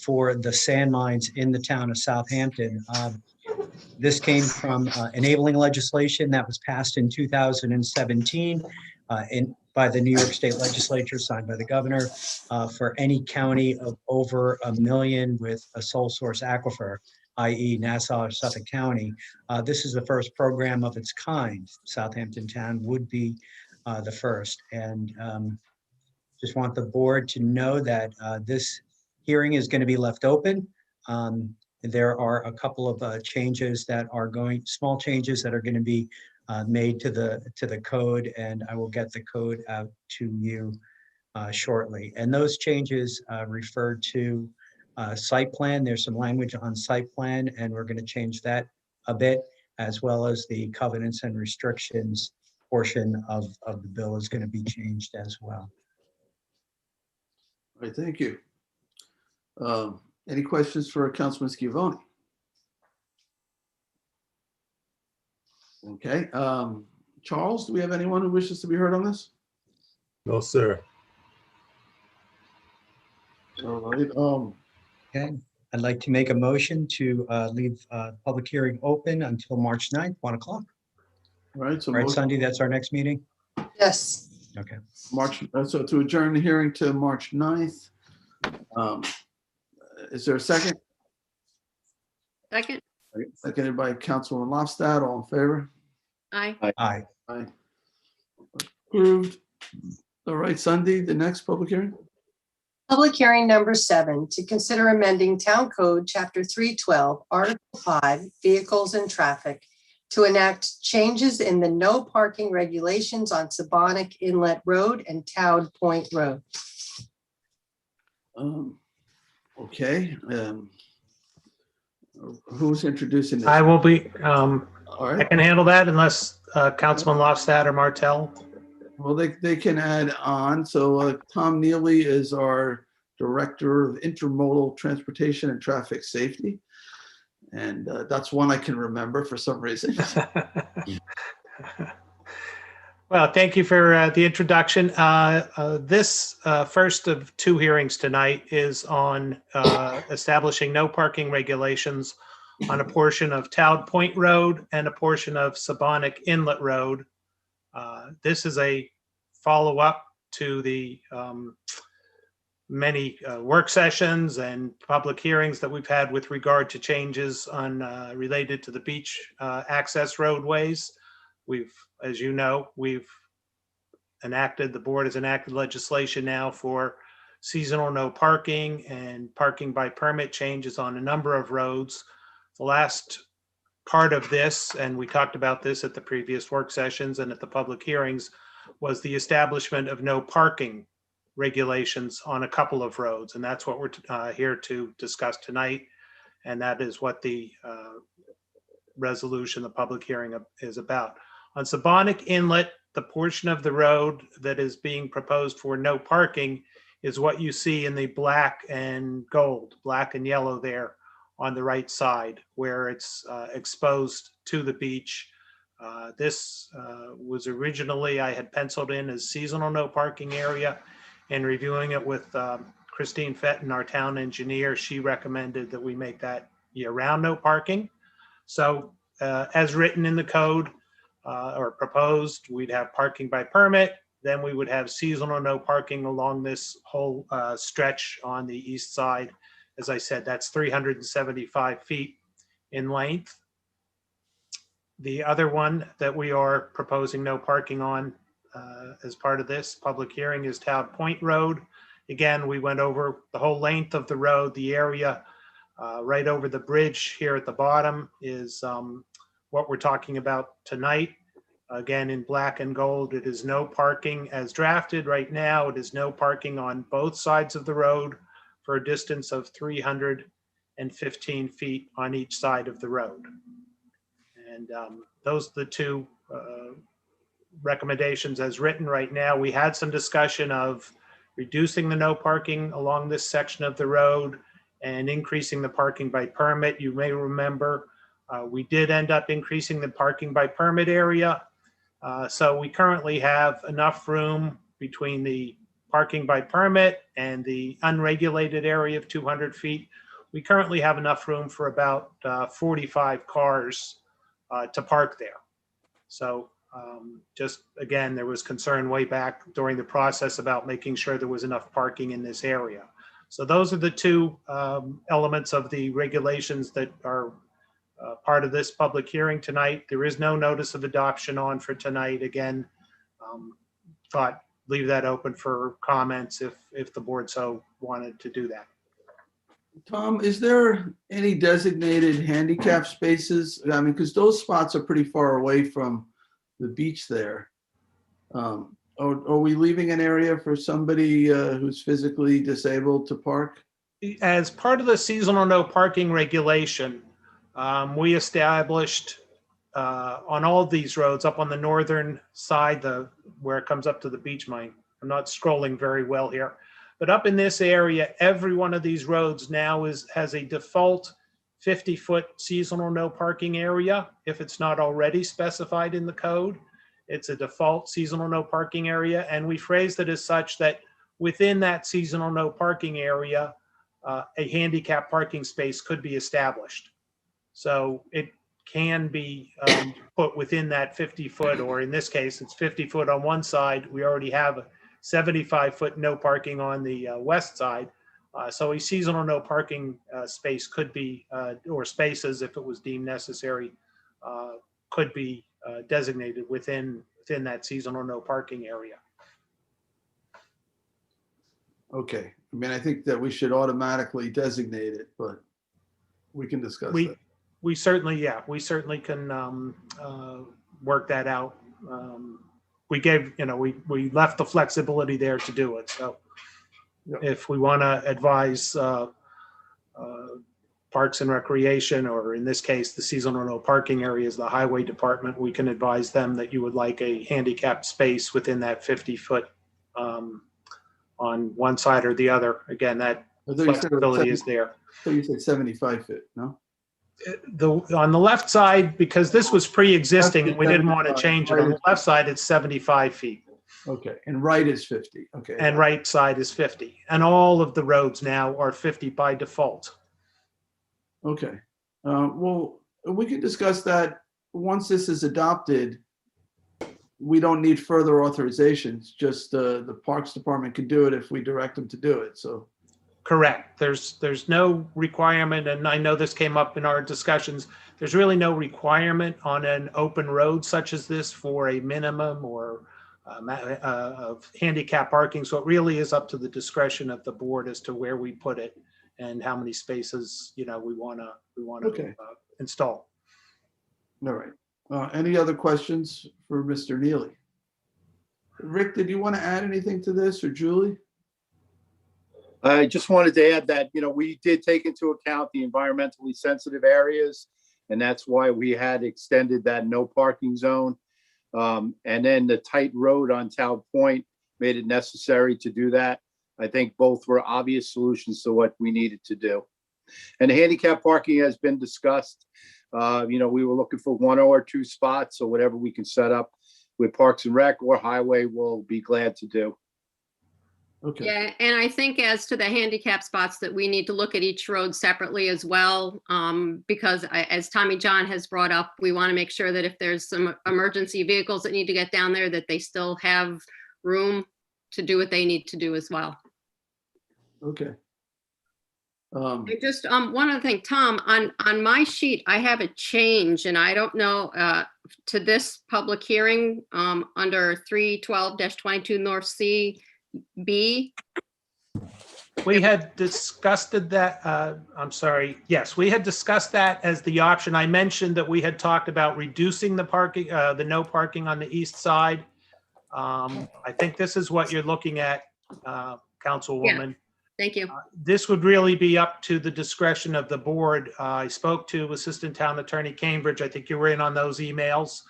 for the sand mines in the town of Southampton. This came from enabling legislation that was passed in 2017 by the New York State Legislature, signed by the governor, for any county of over 1 million with a sole source aquifer, i.e. Nassau or Suffolk County. This is the first program of its kind. Southampton Town would be the first. And just want the board to know that this hearing is going to be left open. There are a couple of changes that are small changes that are going to be made to the code, and I will get the code out to you shortly. And those changes refer to site plan. There's some language on site plan, and we're going to change that a bit, as well as the covenants and restrictions portion of the bill is going to be changed as well. All right, thank you. Any questions for Councilman Schiavone? Okay, Charles, do we have anyone who wishes to be heard on this? No, sir. All right, Okay, I'd like to make a motion to leave public hearing open until March 9th, 1 o'clock. all right, so All right, motion- Sunday, that's our next meeting? Yes. Okay. so to adjourn the hearing to March 9th. Is there a second? Second? Seconded by Councilwoman Lofstad. All in favor? Aye. Aye. Aye. Approved. All right, Sunday, the next public hearing. Public hearing number 7, to consider amending Town Code, Chapter 312, Article 5, Vehicles and Traffic, to enact changes in the no parking regulations on Sabonic Inlet Road and Town Point Road. Okay. Who's introducing this? I will be, All I right. can handle that unless Councilman Lofstad or Martell. Well, they can add on. So Tom Neely is our Director of Intermodal Transportation and Traffic Safety. And that's one I can remember for some reason. Well, thank you for the introduction. This first of 2 hearings tonight is on establishing no parking regulations on a portion of Town Point Road and a portion of Sabonic Inlet Road. This is a follow-up to the many work sessions and public hearings that we've had with regard to changes on related to the beach access roadways. We've, as you know, the board has enacted legislation now for seasonal no parking and parking by permit changes on a number of roads. The last part of this, and we talked about this at the previous work sessions and at the public hearings, was the establishment of no parking regulations on a couple of roads. And that's what we're here to discuss tonight. And that is what the resolution, the public hearing is about. On Sabonic Inlet, the portion of the road that is being proposed for no parking is what you see in the black and yellow there on the right side, where it's exposed to the beach. This was originally, I had penciled in as seasonal no parking area, and reviewing it with Christine Fenton, our town engineer, she recommended that we make that year-round no parking. So as written in the code or proposed, we'd have parking by permit, then we would have seasonal no parking along this whole stretch on the east side. As I said, that's 375 feet in length. The other one that we are proposing no parking on as part of this public hearing is Town Point Road. Again, we went over the whole length of the road. The area right over the bridge here at the bottom is what we're talking about tonight. Again, in black and gold, it is no parking as drafted right now. It is no parking on both sides of the road for a distance of 315 feet on each side of the road. And those are the two recommendations as written right now. We had some discussion of reducing the no parking along this section of the road and increasing the parking by permit. You may remember we did end up increasing the parking by permit area. So we currently have enough room between the parking by permit and the unregulated area of 200 feet. We currently have enough room for about 45 cars to park there. So just again, there was concern way back during the process about making sure there was enough parking in this area. So those are the two elements of the regulations that are part of this public hearing tonight. There is no notice of adoption on for tonight. Again, thought leave that open for comments if the board so wanted to do that. Tom, is there any designated handicap spaces? I mean, because those spots are pretty far away from the beach there. Are we leaving an area for somebody who's physically disabled to park? As part of the seasonal no parking regulation, we established on all of these roads up on the northern side, where it comes up to the beach mine. I'm not scrolling very well here, but up in this area, every one of these roads now has a default 50-foot seasonal no parking area. If it's not already specified in the code, it's a default seasonal no parking area. And we phrased it as such that within that seasonal no parking area, a handicap parking space could be established. So it can be put within that 50-foot, or in this case, it's 50-foot on one side. We already have a 75-foot no parking on the west side. So a seasonal no parking space could be, or spaces, if it was deemed necessary, could be designated within that seasonal no parking area. Okay. I mean, I think that we should automatically designate it, but we can discuss that. We certainly can work that out. We gave, we left the flexibility there to do it. So if we want to advise Parks and Recreation, or in this case, the seasonal no parking areas, the highway department, we can advise them that you would like a handicapped space within that 50-foot on one side or the other. Again, that flexibility is there. So you said 75 feet, no? On the left side, because this was pre-existing and we didn't want to change it, on the left side, it's 75 feet. Okay, and right is 50, okay. And right side is 50. And all of the roads now are 50 by default. Okay, well, we can discuss that once this is adopted. we don't need further authorizations, just the Parks Department can do it if we direct them to do it, so. Correct. There's no requirement, and I know this came up in our discussions. There's really no requirement on an open road such as this for a minimum or of handicap parking. So it really is up to the discretion of the board as to where we put it and how many spaces, we want to Okay. install. All right. Any other questions for Mr. Neely? Rick, did you want to add anything to this, or Julie? I just wanted to add that, we did take into account the environmentally sensitive areas, and that's why we had extended that no parking zone. And then the tight road on Town Point made it necessary to do that. I think both were obvious solutions to what we needed to do. And handicap parking has been discussed. We were looking for 1 or 2 spots, or whatever we can set up with Parks and Rec or Highway, we'll be glad to do. Okay. Yeah, and I think as to the handicap spots, that we need to look at each road separately as well, because as Tommy John has brought up, we want to make sure that if there's some emergency vehicles that need to get down there, that they still have room to do what they need to do as well. Okay. And just one other thing, Tom, on my sheet, I have a change, and I don't know, to this public hearing under 312-22 North C. B. We had discussed that, I'm sorry, yes, we had discussed that as the option. I mentioned that we had talked about reducing the parking, the no parking on the east side. I think this is what you're looking at, Councilwoman. Thank you. This would really be up to the discretion of the board. I spoke to Assistant Town Attorney Cambridge. I think you were in on those emails.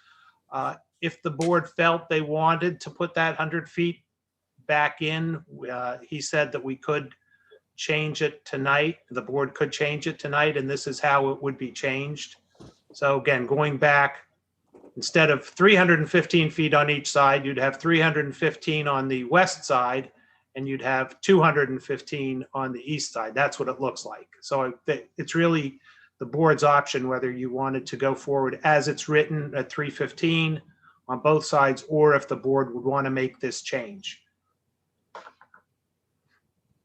If the board felt they wanted to put that 100 feet back in, he said that we could change it tonight. The board could change it tonight, and this is how it would be changed. So again, going back, instead of 315 feet on each side, you'd have 315 on the west side, and you'd have 215 on the east side. That's what it looks like. So it's really the board's option whether you wanted to go forward as it's written at 315 on both sides, or if the board would want to make this change.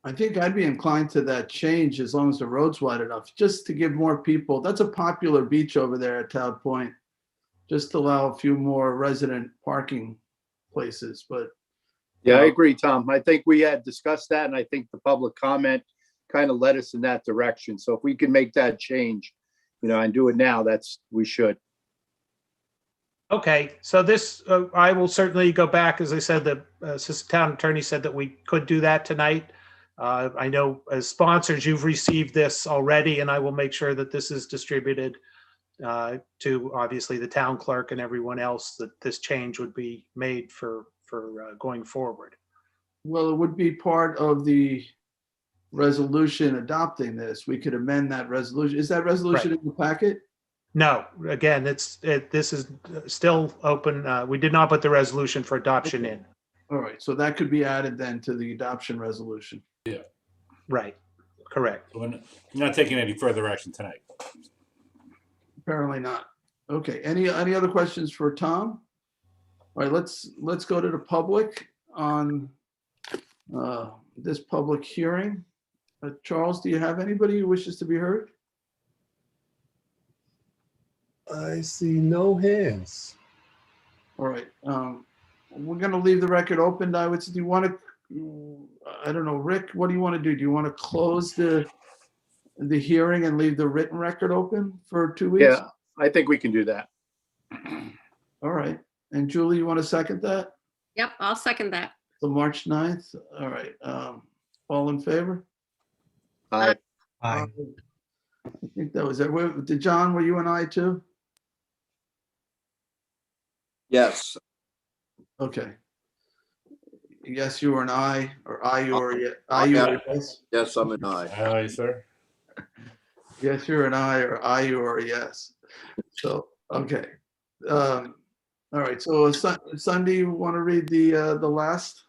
I think I'd be inclined to that change as long as the road's wide enough, just to give more people. That's a popular beach over there at Town Point. Just to allow a few more resident parking places, but. Yeah, I agree, Tom. I think we had discussed that, and I think the public comment kind of led us in that direction. So if we can make that change, and do it now, we should. Okay, so this, I will certainly go back. As I said, the Assistant Town Attorney said that we could do that tonight. I know as sponsors, you've received this already, and I will make sure that this is distributed to obviously the town clerk and everyone else, that this change would be made for going forward. Well, it would be part of the resolution adopting this. We could amend that resolution. Is that resolution in the packet? No, again, this is still open. We did not put the resolution for adoption in. All right, so that could be added then to the adoption resolution. Yeah. Right, correct. We're not taking any further action tonight. Apparently not. Okay, any other questions for Tom? All right, let's go to the public on this public hearing. Charles, do you have anybody who wishes to be heard? I see no hands. All right, we're gonna leave the record open. I would say, do you want to, I don't know, Rick, what do you want to do? Do you want to close the hearing and leave the written record open for 2 weeks? Yeah, I think we can do that. All right, and Julie, you want to second that? Yep, I'll second that. The March 9th, all right, all in favor? Aye. Aye. I think that was it. Did John, were you and I too? Yes. Okay. Yes, you or an I, or I, you or you or yes? Yes, I'm an aye. Aye, sir. Yes, you're an I, or I, you or a yes. So, okay. All right, so Sunday, you want to read the last?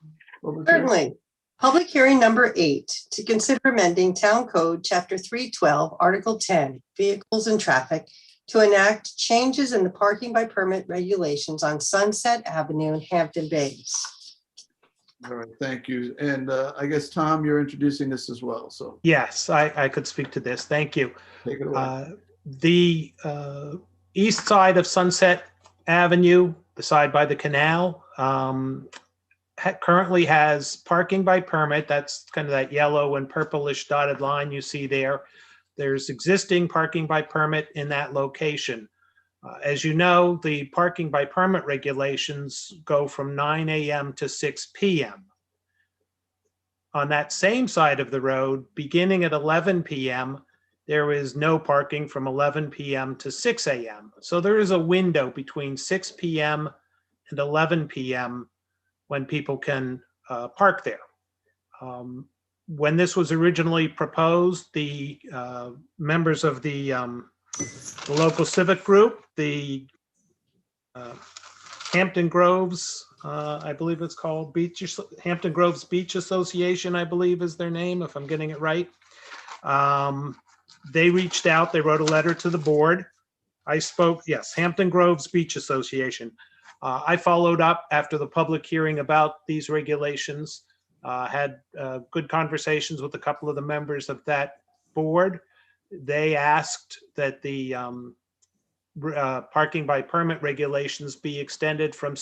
public hearing? Certainly. Public hearing number 8, to consider amending Town Code, Chapter 312, Article 10, Vehicles and Traffic, to enact changes in the parking by permit regulations on Sunset Avenue in Hampton Bays. All right, thank you. And I guess, Tom, you're introducing this as well, so Yes, I could speak to this. Thank you. take it away. The east side of Sunset Avenue, the side by the canal, currently has parking by permit. That's kind of that yellow and purplish dotted line you see there. There's existing parking by permit in that location. As you know, the parking by permit regulations go from 9 a.m. to 6 p.m. On that same side of the road, beginning at 11 p.m., there is no parking from 11 p.m. to 6 a.m. So there is a window between 6 p.m. and 11 p.m. when people can park there. When this was originally proposed, the members of the local civic group, the Hampton Groves, I believe it's called Hampton Groves Beach Association, I believe is their name, if I'm getting it right. They reached out, they wrote a letter to the board. I spoke, yes, Hampton Groves Beach Association. I followed up after the public hearing about these regulations, had good conversations with a couple of the members of that board. They asked that the parking by permit regulations be extended from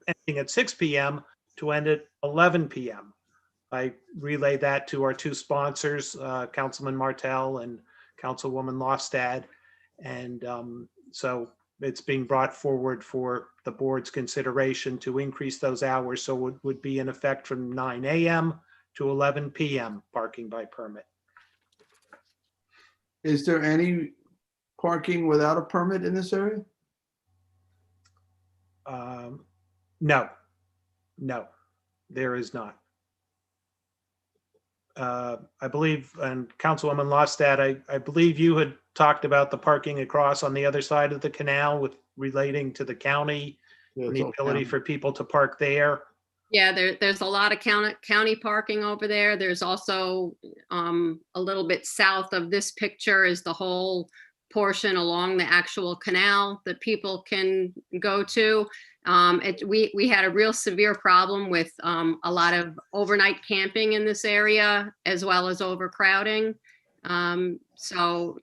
ending at 6 p.m. to end at 11 p.m. I relayed that to our two sponsors, Councilman Martell and Councilwoman Lofstad. And so it's being brought forward for the board's consideration to increase those hours. So it would be in effect from 9 a.m. to 11 p.m. parking by permit. Is there any parking without a permit in this area? No, there is not. I believe, and Councilwoman Lostad, I believe you had talked about the parking across on the other side of the canal with relating to the county, Yeah, and it's the all ability county. for people to park there. Yeah, there's a lot of county parking over there. There's also a little bit south of this picture is the whole portion along the actual canal that people can go to. We had a real severe problem with a lot of overnight camping in this area, as well as overcrowding. So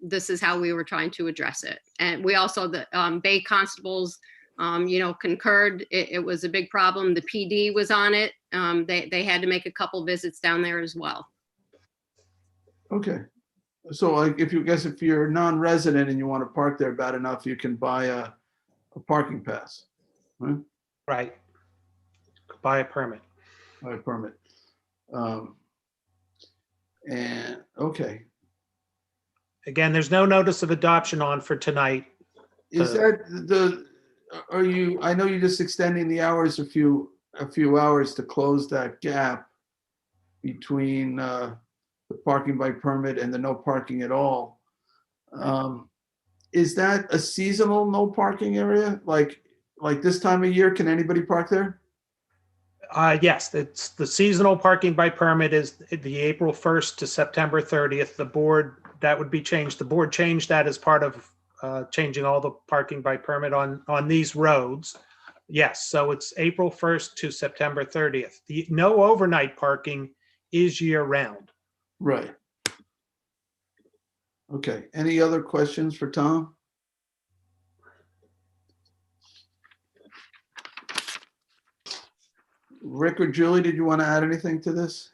this is how we were trying to address it. And we also, the Bay Constables, concurred. It was a big problem. The PD was on it. They had to make a couple visits down there as well. Okay. So like if you're non-resident and you want to park there bad enough, you can buy a parking pass, right? Right. Buy a permit. Buy a permit. And okay. Again, there's no notice of adoption on for tonight. Is that I know you're just extending the hours a few hours to close that gap between the parking by permit and the no parking at all. Is that a seasonal no parking area? Like this time of year, can anybody park there? Yes, it's the seasonal parking by permit is the April 1st to September 30th. The board, that would be changed. The board changed that as part of changing all the parking by permit on these roads. Yes, so it's April 1st to September 30th. The no overnight parking is year round. Right. Okay. Any other questions for Tom? Rick or Julie, did you want to add anything to this?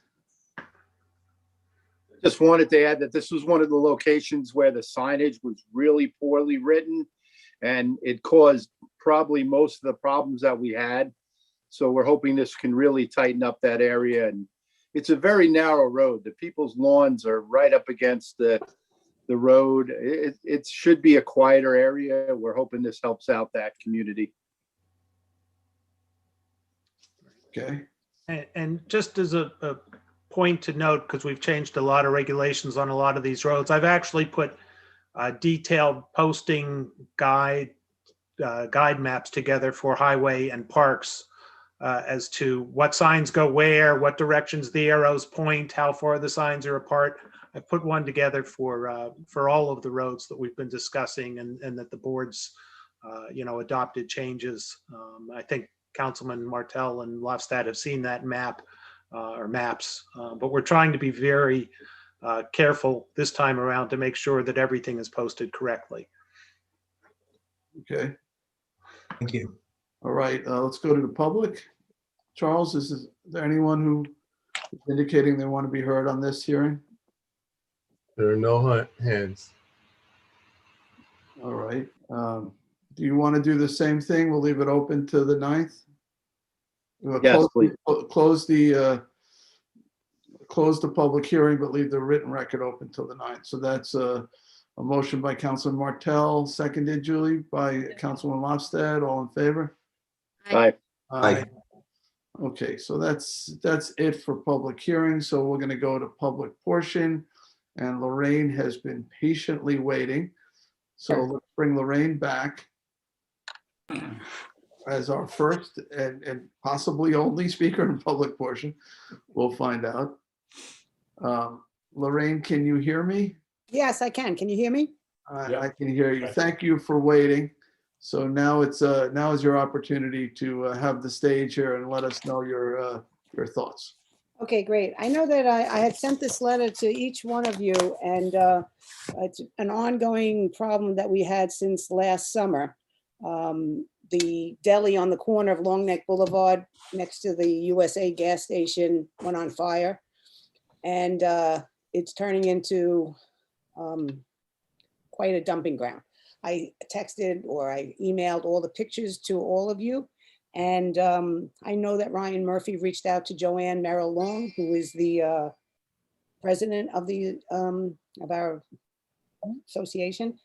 Just wanted to add that this was one of the locations where the signage was really poorly written, and it caused probably most of the problems that we had. So we're hoping this can really tighten up that area. And it's a very narrow road. The people's lawns are right up against the road. It should be a quieter area. We're hoping this helps out that community. Okay. And just as a point to note, because we've changed a lot of regulations on a lot of these roads, I've actually put detailed posting guide maps together for highway and parks as to what signs go where, what directions the arrows point, how far the signs are apart. I put one together for all of the roads that we've been discussing and that the boards, adopted changes. I think Councilman Martell and Lofstad have seen that map or maps, but we're trying to be very careful this time around to make sure that everything is posted correctly. Okay, Thank you. all right, let's go to the public. Charles, is there anyone who is indicating they want to be heard on this hearing? There are no hands. All right. Do you want to do the same thing? We'll leave it open to the 9th? We'll Yes, please. Close the public hearing, but leave the written record open till the 9th. So that's a motion by Councilman Martell, seconded, Julie, by Councilman Lofstad. All in favor? Aye. Aye. Okay, so that's it for public hearing. So we're going to go to public portion, and Lorraine has been patiently waiting. So let's bring Lorraine back as our first and possibly only speaker in public portion. We'll find out. Lorraine, can you hear me? Yes, I can. Can you hear me? I can hear you. Thank you for waiting. So now now is your opportunity to have the stage here and let us know your thoughts. Okay, great. I know that I had sent this letter to each one of you, and it's an ongoing problem that we had since last summer. The deli on the corner of Long Neck Boulevard next to the USA gas station went on fire, and it's turning into quite a dumping ground. I texted or I emailed all the pictures to all of you. And I know that Ryan Murphy reached out to Joanne Merrill Long, who is the president of our association.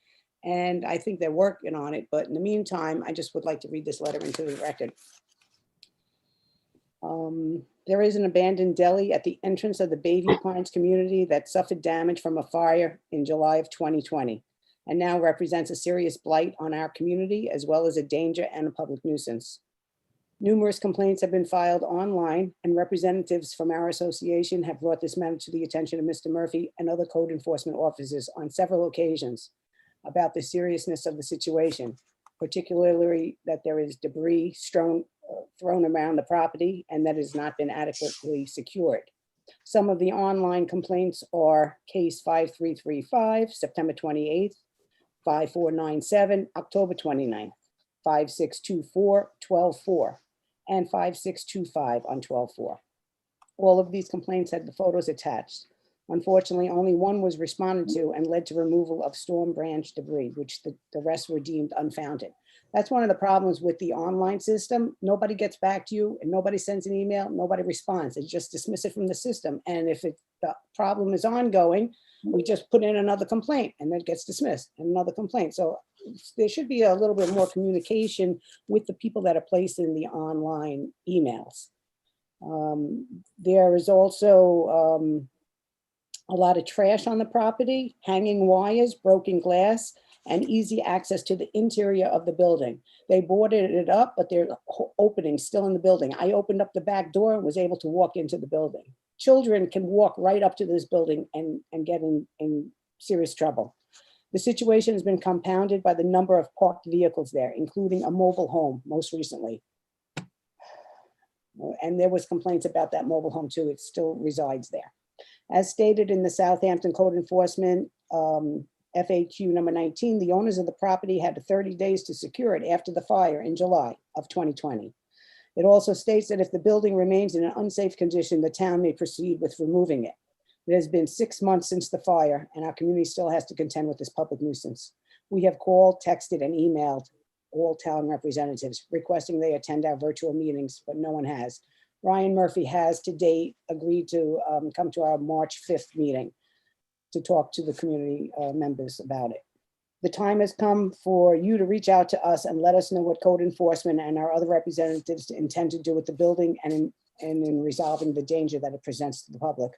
And I think they're working on it. But in the meantime, I just would like to read this letter into the record. There is an abandoned deli at the entrance of the Bayview Pines community that suffered damage from a fire in July of 2020 and now represents a serious blight on our community as well as a danger and a public nuisance. Numerous complaints have been filed online, and representatives from our association have brought this matter to the attention of Mr. Murphy and other code enforcement officers on several occasions about the seriousness of the situation, particularly that there is debris thrown around the property and that has not been adequately secured. Some of the online complaints are case 5335, September 28th, 5497, October 29th, 5624, 12/4, and 5625 on 12/4. All of these complaints had the photos attached. Unfortunately, only one was responded to and led to removal of storm branch debris, which the rest were deemed unfounded. That's one of the problems with the online system. Nobody gets back to you and nobody sends an email, nobody responds. They just dismiss it from the system. And if the problem is ongoing, we just put in another complaint and then it gets dismissed and another complaint. So there should be a little bit more communication with the people that are placed in the online emails. There is also a lot of trash on the property, hanging wires, broken glass, and easy access to the interior of the building. They boarded it up, but there's openings still in the building. I opened up the back door and was able to walk into the building. Children can walk right up to this building and get in serious trouble. The situation has been compounded by the number of parked vehicles there, including a mobile home most recently. And there was complaints about that mobile home too. It still resides there. As stated in the Southampton Code Enforcement FAQ number 19, the owners of the property had 30 days to secure it after the fire in July of 2020. It also states that if the building remains in an unsafe condition, the town may proceed with removing it. It has been 6 months since the fire, and our community still has to contend with this public nuisance. We have called, texted, and emailed all town representatives requesting they attend our virtual meetings, but no one has. Ryan Murphy has to date agreed to come to our March 5th meeting to talk to the community members about it. The time has come for you to reach out to us and let us know what code enforcement and our other representatives intend to do with the building and in resolving the danger that it presents to the public.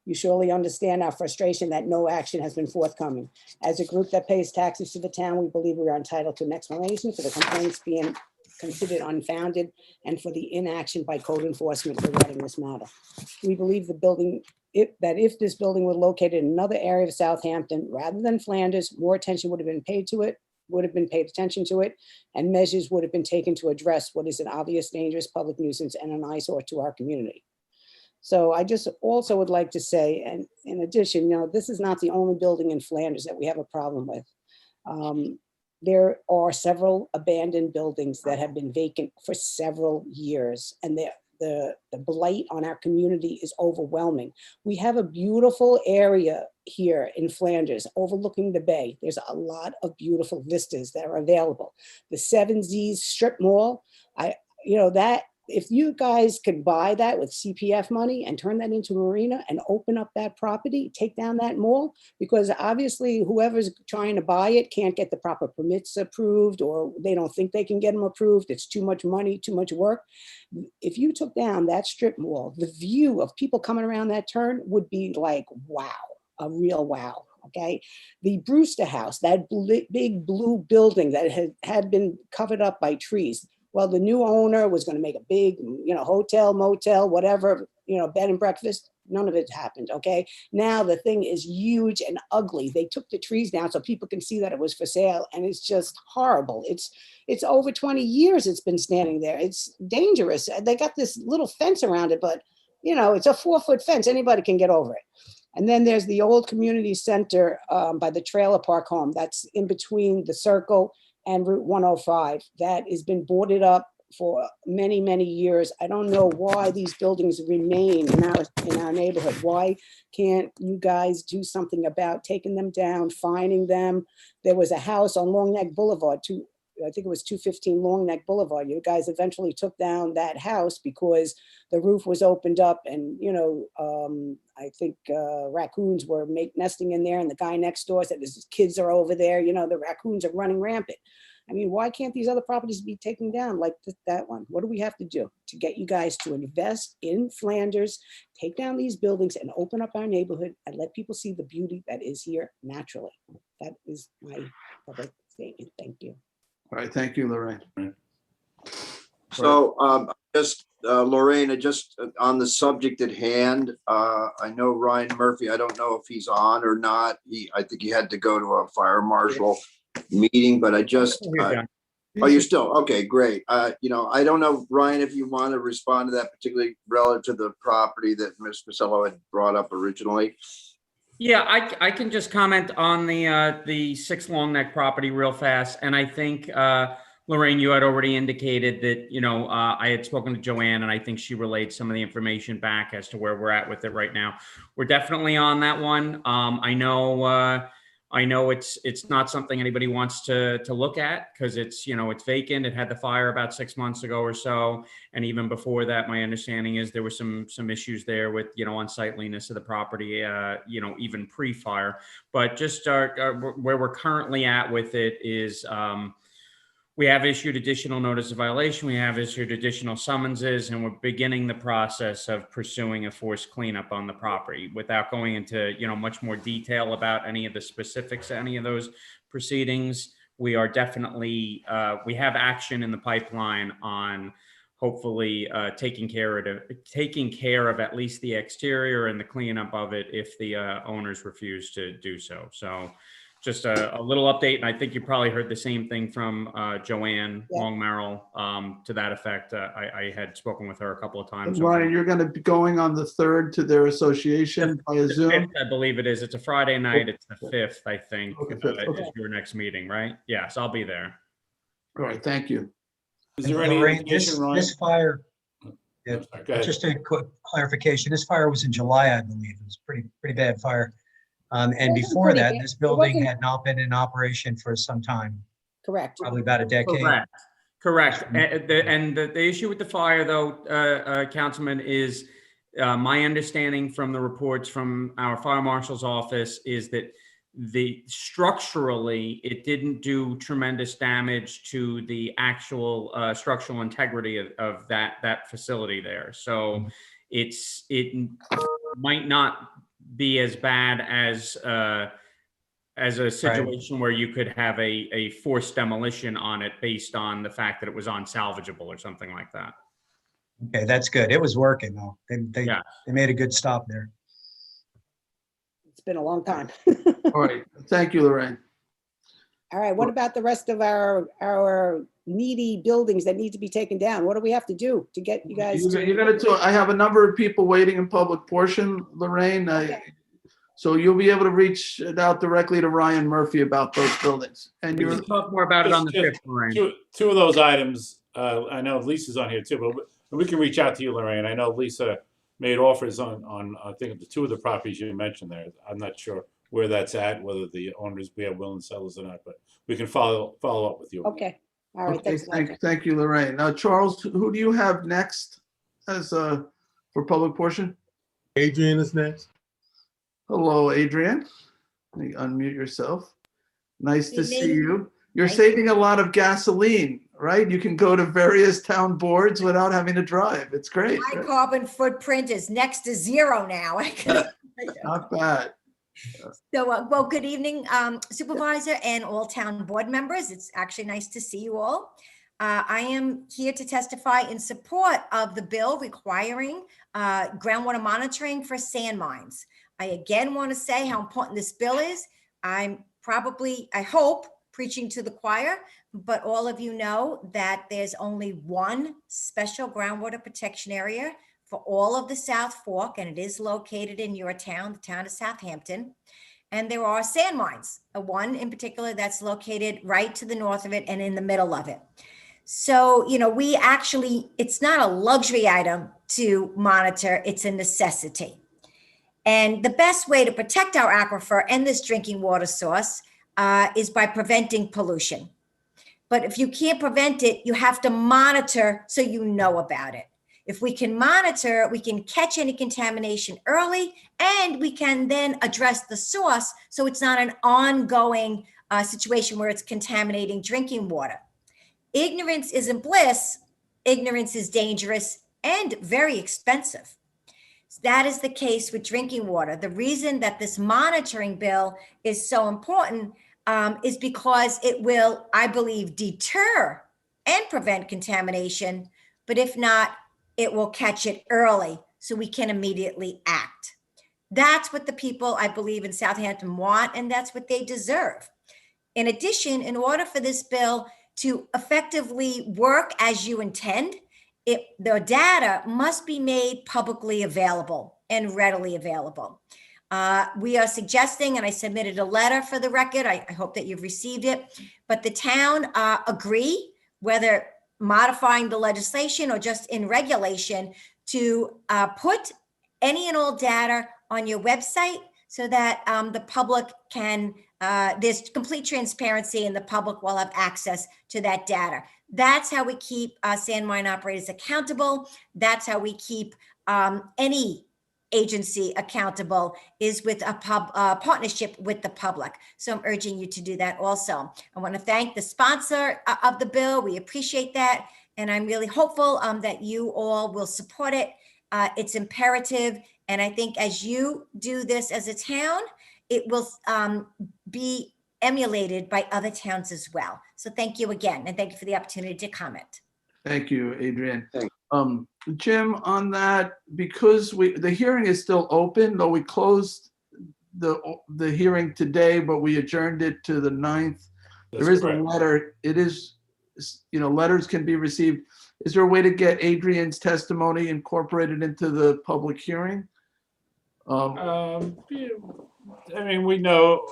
You surely understand our frustration that no action has been forthcoming. As a group that pays taxes to the town, we believe we are entitled to an explanation for the complaints being considered unfounded and for the inaction by code enforcement regarding this matter. We believe if this building were located in another area of Southampton rather than Flanders, more attention would have been paid attention to it, and measures would have been taken to address what is an obvious dangerous public nuisance and an eyesore to our community. So I just also would like to say, and in addition, this is not the only building in Flanders that we have a problem with. There are several abandoned buildings that have been vacant for several years, and the blight on our community is overwhelming. We have a beautiful area here in Flanders overlooking the bay. There's a lot of beautiful vistas that are available. The 7Z's strip mall, if you guys could buy that with CPF money and turn that into a marina and open up that property, take down that mall, because obviously whoever's trying to buy it can't get the proper permits approved, or they don't think they can get them approved. It's too much money, too much work. If you took down that strip mall, the view of people coming around that turn would be like, wow, a real wow. Okay. The Brewster House, that big blue building that had been covered up by trees. Well, the new owner was going to make a big, hotel, motel, whatever, bed and breakfast. None of it happened. Okay. Now the thing is huge and ugly. They took the trees down so people can see that it was for sale. And it's just horrible. It's over 20 years it's been standing there. It's dangerous. They got this little fence around it, but it's a 4-foot fence. Anybody can get over it. And then there's the old community center by the trailer park home. That's in between the Circle and Route 105. That has been boarded up for many, many years. I don't know why these buildings remain in our neighborhood. Why can't you guys do something about taking them down, fining them? There was a house on Long Neck Boulevard, I think it was 215 Long Neck Boulevard. You guys eventually took down that house because the roof was opened up, and I think raccoons were nesting in there, and the guy next door said his kids are over there. The raccoons are running rampant. I mean, why can't these other properties be taken down like that one? What do we have to do to get you guys to invest in Flanders, take down these buildings and open up our neighborhood and let people see the beauty that is here naturally? That is my public statement. Thank you. All right, thank you, Lorraine. So Lorraine, just on the subject at hand, I know Ryan Murphy, I don't know if he's on or not. I think he had to go to a fire marshal meeting, but you're still, okay, great. I don't know, Ryan, if you want to respond to that, particularly relative to the property that Ms. Pacello had brought up originally. Yeah, I can just comment on the 6 Long Neck property real fast. And I think, Lorraine, you had already indicated that, I had spoken to Joanne, and I think she relayed some of the information back as to where we're at with it right now. We're definitely on that one. I know it's not something anybody wants to look at because it's vacant. It had the fire about 6 months ago or so. And even before that, my understanding is there were some issues there with, unsightliness of the property, even pre-fire. But just where we're currently at with it is we have issued additional notice of violation. We have issued additional summonses, and we're beginning the process of pursuing a forced cleanup on the property. Without going into, much more detail about any of the specifics of any of those proceedings, we are definitely, we have action in the pipeline on hopefully taking care of at least the exterior and the cleanup of it if the owners refuse to do so. So just a little update, and I think you probably heard the same thing from Joanne Longmerrill to that effect. I had spoken with her a couple of times. Ryan, you're going to be going on the 3rd to their association via Zoom? 5th, I believe it is. It's a Friday night. It's the 5th, I think, Okay. is your next meeting, right? Yes, I'll be there. All right, thank you. Is there any Lorraine, indication, Ryan? this fire, Go ahead. just a quick clarification, this fire was in July, I believe. It was pretty bad fire. And before that, this building had not been in operation for some time, Correct. probably about a decade. Correct. And the issue with the fire, though, Councilman, is my understanding from the reports from our fire marshal's office is that structurally, it didn't do tremendous damage to the actual structural integrity of that facility there. So it might not be as bad as as a situation where you could have a forced demolition on it based on the fact that it was unsalvageable or something like that. Okay, that's good. It was working though. They Yeah. made a good stop there. It's been a long time. All right, thank you, Lorraine. All right, what about the rest of our needy buildings that need to be taken down? What do we have to do to get you guys You're to? gonna do, I have a number of people waiting in public portion, Lorraine. So you'll be able to reach out directly to Ryan Murphy about those buildings. And We you're, can talk more about it on the 5th, Lorraine. Two of those items, I know Lisa's on here too, but we can reach out to you, Lorraine. I know Lisa made offers on I think the two of the properties you mentioned there. I'm not sure where that's at, whether the owners be willing sellers or not, but we can follow up with you. Okay, all right. okay, Thanks a lot. thank you, Lorraine. Now, Charles, who do you have next as for public portion? Adrian is next. Hello, Adrian. Let me unmute yourself. Nice to see evening. you. You're Thank saving a lot of gasoline, right? You can go to various town boards without having to drive. It's great. My carbon footprint is next to zero now. Not bad. So, well, good evening, Supervisor and all town board members. It's actually nice to see you all. I am here to testify in support of the bill requiring groundwater monitoring for sand mines. I again want to say how important this bill is. I'm probably, I hope, preaching to the choir, but all of you know that there's only one special groundwater protection area for all of the South Fork, and it is located in your town, the town of Southampton. And there are sand mines, one in particular that's located right to the north of it and in the middle of it. So, you know, we actually, it's not a luxury item to monitor, it's a necessity. And the best way to protect our aquifer and this drinking water source is by preventing pollution. But if you can't prevent it, you have to monitor so you know about it. If we can monitor, we can catch any contamination early, and we can then address the source so it's not an ongoing situation where it's contaminating drinking water. Ignorance isn't bliss. Ignorance is dangerous and very expensive. That is the case with drinking water. The reason that this monitoring bill is so important is because it will, I believe, deter and prevent contamination, but if not, it will catch it early so we can immediately act. That's what the people, I believe, in Southampton want, and that's what they deserve. In addition, in order for this bill to effectively work as you intend, the data must be made publicly available and readily available. We are suggesting, and I submitted a letter for the record, I hope that you've received it, but the town agree, whether modifying the legislation or just in regulation, to put any and all data on your website so that the public can, there's complete transparency and the public will have access to that data. That's how we keep sand mine operators accountable. That's how we keep any agency accountable, is with a partnership with the public. So I'm urging you to do that also. I want to thank the sponsor of the bill. We appreciate that. And I'm really hopeful that you all will support it. It's imperative. And I think as you do this as a town, it will be emulated by other towns as well. So thank you again. And thank you for the opportunity to comment. Thank you, Adrian. Jim, on that, because the hearing is still open, though we closed the hearing today, but we adjourned it to the 9th. That's There is correct. a letter. It is, letters can be received. Is there a way to get Adrian's testimony incorporated into the public hearing? I mean, we know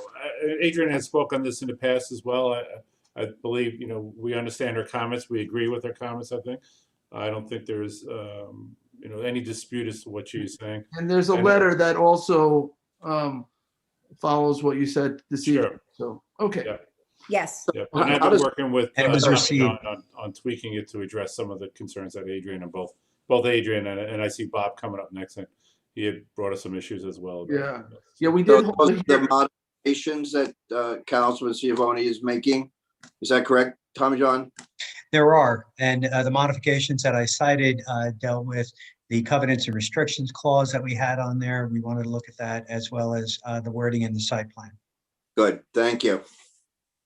Adrian has spoken on this in the past as well. I believe, we understand her comments. We agree with her comments, I think. I don't think there's, any dispute as to what she's saying. And there's a letter that also follows what you said this evening. So, okay. Yeah. Yes. Yeah, and I've been working with And it was Tommy received. on tweaking it to address some of the concerns that Adrian and both Adrian and I see Bob coming up next. And he had brought us some issues as well. Yeah. Yeah, we did. So hold those a are the hearing. modifications that Councilman Schiavone is making. Is that correct, Tommy John? There are, and the modifications that I cited dealt with the covenants and restrictions clause that we had on there. We wanted to look at that, as well as the wording in the site plan. Good, thank you.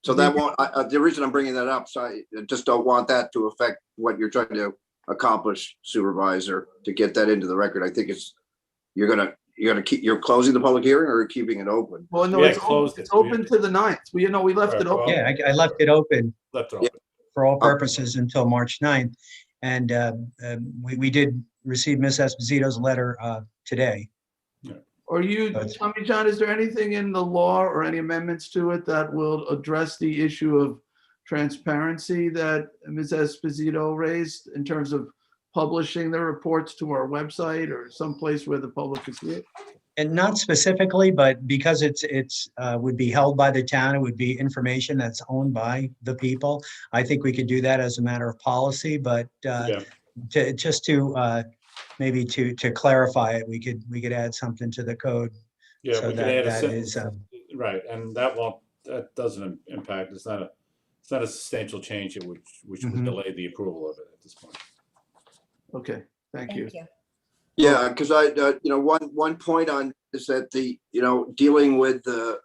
So that won't, the reason I'm bringing that up, so I just don't want that to affect what you're trying to accomplish, Supervisor, to get that into the record. I think you're gonna keep, you're closing the public hearing or closing it open? Well, no, Yeah, it's closed open, it's it. open to the 9th. We left it open. Yeah, I left it open Left it open. for all purposes until March 9th. And we did receive Ms. Esposito's letter today. Are you, Tommy John, is there anything in the law or any amendments to it that will address the issue of transparency that Ms. Esposito raised in terms of publishing the reports to our website or someplace where the public can see it? And not specifically, but because it's would be held by the town, it would be information that's owned by the people. I think we could do that as a matter of policy, but maybe to clarify it, we could add something to the code. Yeah, So we can add a that sentence, is, right, and that doesn't impact, it's not a substantial change which would delay the approval of it at this point. Okay, thank you. Yeah, because one point on is that dealing with the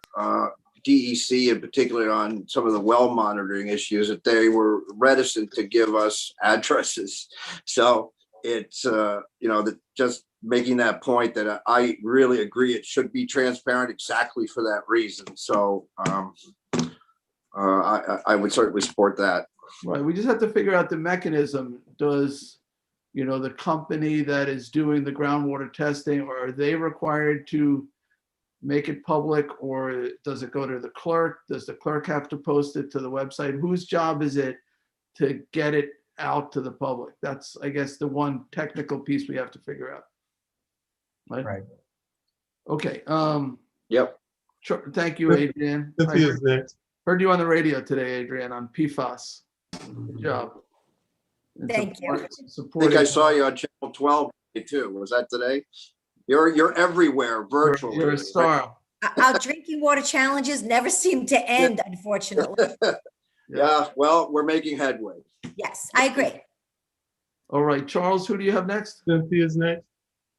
DEC in particular on some of the well monitoring issues, that they were reticent to give us addresses. So it's, that just making that point that I really agree it should be transparent exactly for that reason. So I would certainly support that. Right, we just have to figure out the mechanism. Does, the company that is doing the groundwater testing, or are they required to make it public, or does it go to the clerk? Does the clerk have to post it to the website? Whose job is it to get it out to the public? That's, I guess, the one technical piece we have to figure out. right. Okay. Yep. Sure. Thank you, Adrian. Cynthia's next. Heard you on the radio today, Adrian, on PFAS. Good job. And Thank you. I think I saw you on Channel 12 too. Was that today? You're everywhere virtually. You're a star. Our drinking water challenges never seem to end, unfortunately. Yeah, well, we're making headway. Yes, I agree. All right, Charles, who do you have next? Cynthia's next.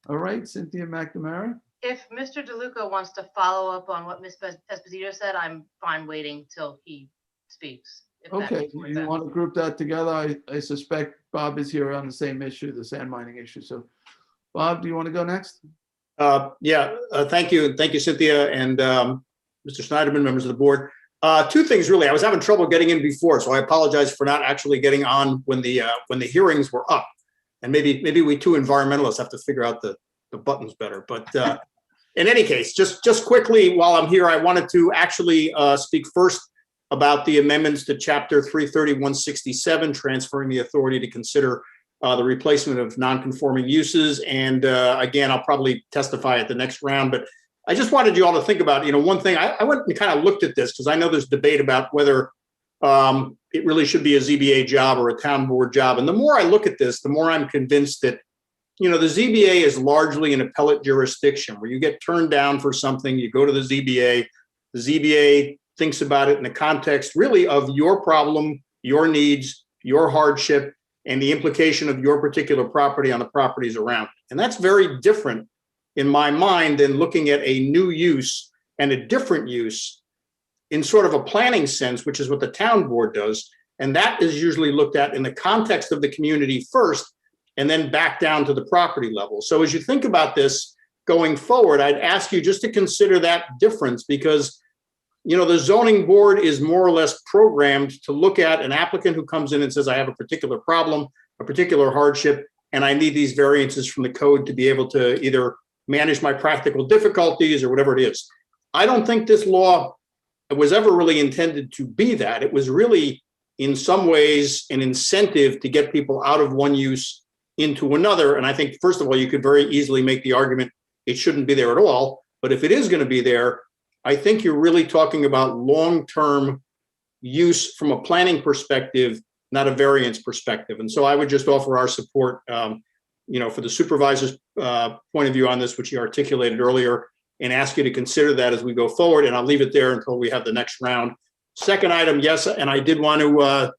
All right, Cynthia McNamara. If Mr. DeLuca wants to follow up on what Ms. Esposito said, I'm fine waiting till he speaks. if that Okay, makes more you sense. want to group that together? I suspect Bob is here on the same issue, the sand mining issue. So Bob, do you want to go next? Thank you. Thank you, Cynthia and Mr. Snyderman, members of the board. Two things really. I was having trouble getting in before, so I apologize for not actually getting on when the hearings were up. And maybe we two environmentalists have to figure out the buttons better. But in any case, just quickly while I'm here, I wanted to actually speak first about the amendments to Chapter 330-167, transferring the authority to consider the replacement of non-conforming uses. And again, I'll probably testify at the next round, but I just wanted you all to think about, one thing. I went and kind of looked at this because I know there's debate about whether it really should be a ZBA job or a town board job. And the more I look at this, the more I'm convinced that, the ZBA is largely an appellate jurisdiction where you get turned down for something, you go to the ZBA thinks about it in the context really of your problem, your needs, your hardship, and the implication of your particular property on the properties around. And that's very different in my mind than looking at a new use and a different use in sort of a planning sense, which is what the town board does. And that is usually looked at in the context of the community first, and then back down to the property level. So as you think about this going forward, I'd ask you just to consider that difference because, the zoning board is more or less programmed to look at an applicant who comes in and says, I have a particular problem, a particular hardship, and I need these variances from the code to be able to either manage my practical difficulties or whatever it is. I don't think this law was ever really intended to be that. It was really, in some ways, an incentive to get people out of one use into another. And I think, first of all, you could very easily make the argument it shouldn't be there at all. But if it is going to be there, I think you're really talking about long-term use from a planning perspective, not a variance perspective. And so I would just offer our support, for the supervisor's point of view on this, which he articulated earlier, and ask you to consider that as we go forward. And I'll leave it there until we have the next round. Second item, yes, and I did want to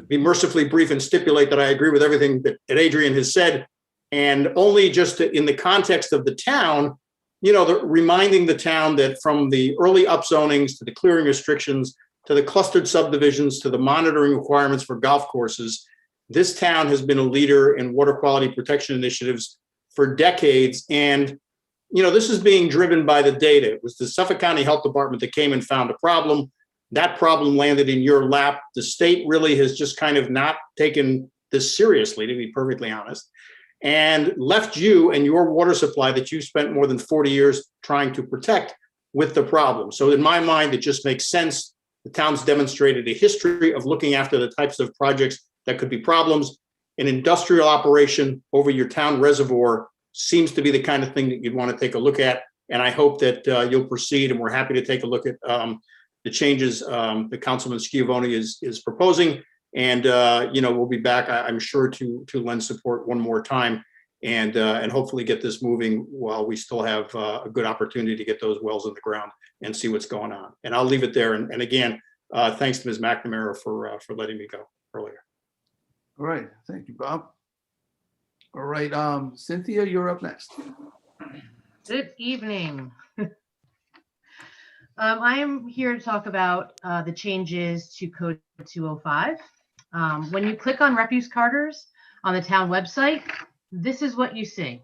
be mercifully brief and stipulate that I agree with everything that Adrian has said. And only just in the context of the town, reminding the town that from the early upzonings to the clearing restrictions, to the clustered subdivisions, to the monitoring requirements for golf courses, this town has been a leader in water quality protection initiatives for decades. And, this is being driven by the data. It was the Suffolk County Health Department that came and found a problem. That problem landed in your lap. The state really has just kind of not taken this seriously, to be perfectly honest, and left you and your water supply that you spent more than 40 years trying to protect with the problem. So in my mind, it just makes sense. The town's demonstrated a history of looking after the types of projects that could be problems. An industrial operation over your town reservoir seems to be the kind of thing that you'd want to take a look at. And I hope that you'll proceed, and we're happy to take a look at the changes that Councilman Schiavone is proposing. And, we'll be back, I'm sure, to lend support one more time and hopefully get this moving while we still have a good opportunity to get those wells in the ground and see what's going on. And I'll leave it there. And again, thanks to Ms. McNamara for letting me go earlier. All right, thank you, Bob. All right, Cynthia, you're up next. Good evening. I am here to talk about the changes to Code 205. When you click on refuse carters on the town website, this is what you see.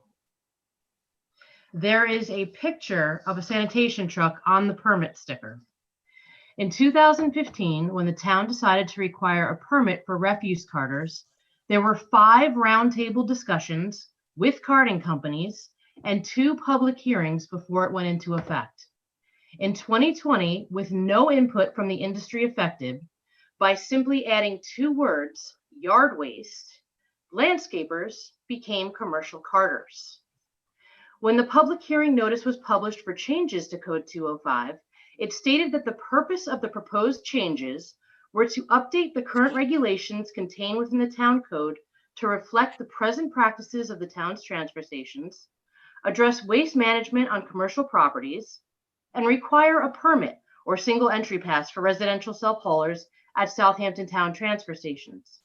There is a picture of a sanitation truck on the permit sticker. In 2015, when the town decided to require a permit for refuse carters, there were 5 roundtable discussions with carting companies and 2 public hearings before it went into effect. In 2020, with no input from the industry affected, by simply adding 2 words, yard waste, landscapers became commercial carters. When the public hearing notice was published for changes to Code 205, it stated that the purpose of the proposed changes were to update the current regulations contained within the town code to reflect the present practices of the town's transfer stations, address waste management on commercial properties, and require a permit or single entry pass for residential self-haulers at Southampton town transfer stations.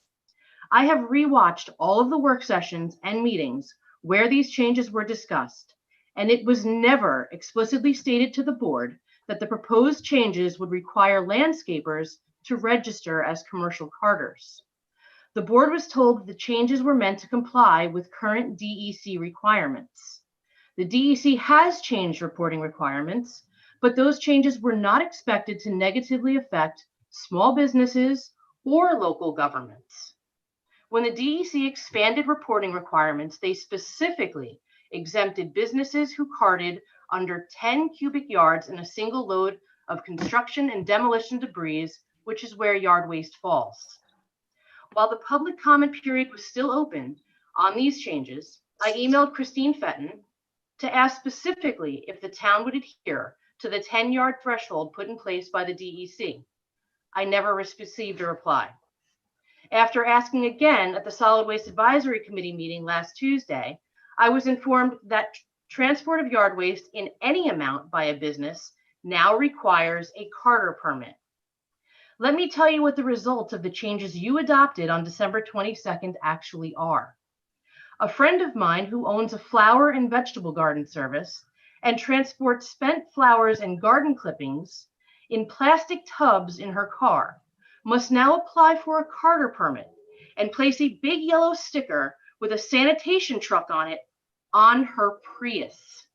I have rewatched all of the work sessions and meetings where these changes were discussed, and it was never explicitly stated to the board that the proposed changes would require landscapers to register as commercial carters. The board was told that the changes were meant to comply with current DEC requirements. The DEC has changed reporting requirements, but those changes were not expected to negatively affect small businesses or local governments. When the DEC expanded reporting requirements, they specifically exempted businesses who carted under 10 cubic yards in a single load of construction and demolition debris, which is where yard waste falls. While the public comment period was still open on these changes, I emailed Christine Fenton to ask specifically if the town would adhere to the 10-yard threshold put in place by the DEC. I never received a reply. After asking again at the Solid Waste Advisory Committee meeting last Tuesday, I was informed that transport of yard waste in any amount by a business now requires a carter permit. Let me tell you what the results of the changes you adopted on December 22nd actually are. A friend of mine who owns a flower and vegetable garden service and transports spent flowers and garden clippings in plastic tubs in her car must now apply for a carter permit and place a big yellow sticker with a sanitation truck on it on her Prius.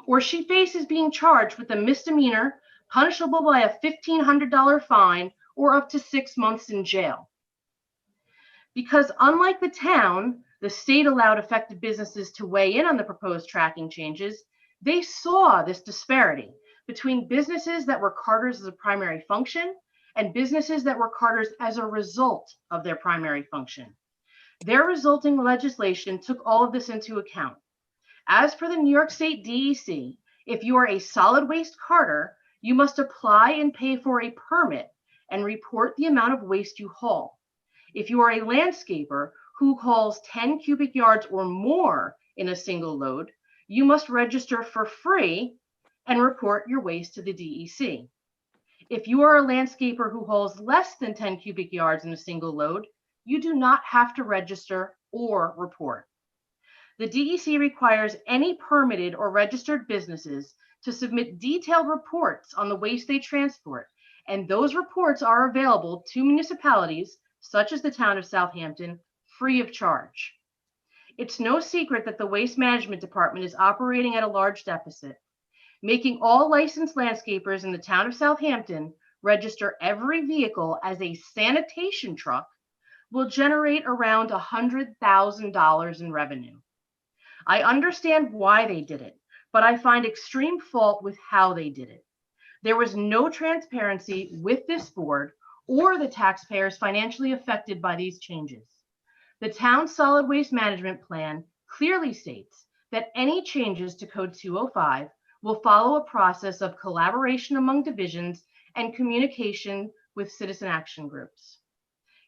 Or she faces being charged with a misdemeanor punishable by a $1,500 fine or up to 6 months in jail. Because unlike the town, the state allowed affected businesses to weigh in on the proposed tracking changes, they saw this disparity between businesses that were carters as a primary function and businesses that were carters as a result of their primary function. Their resulting legislation took all of this into account. As per the New York State DEC, if you are a solid waste carter, you must apply and pay for a permit and report the amount of waste you haul. If you are a landscaper who hauls 10 cubic yards or more in a single load, you must register for free and report your waste to the DEC. If you are a landscaper who hauls less than 10 cubic yards in a single load, you do not have to register or report. The DEC requires any permitted or registered businesses to submit detailed reports on the waste they transport, and those reports are available to municipalities, such as the town of Southampton, free of charge. It's no secret that the Waste Management Department is operating at a large deficit. Making all licensed landscapers in the town of Southampton register every vehicle as a sanitation truck will generate around $100,000 in revenue. I understand why they did it, but I find extreme fault with how they did it. There was no transparency with this board or the taxpayers financially affected by these changes. The town's solid waste management plan clearly states that any changes to Code 205 will follow a process of collaboration among divisions and communication with citizen action groups.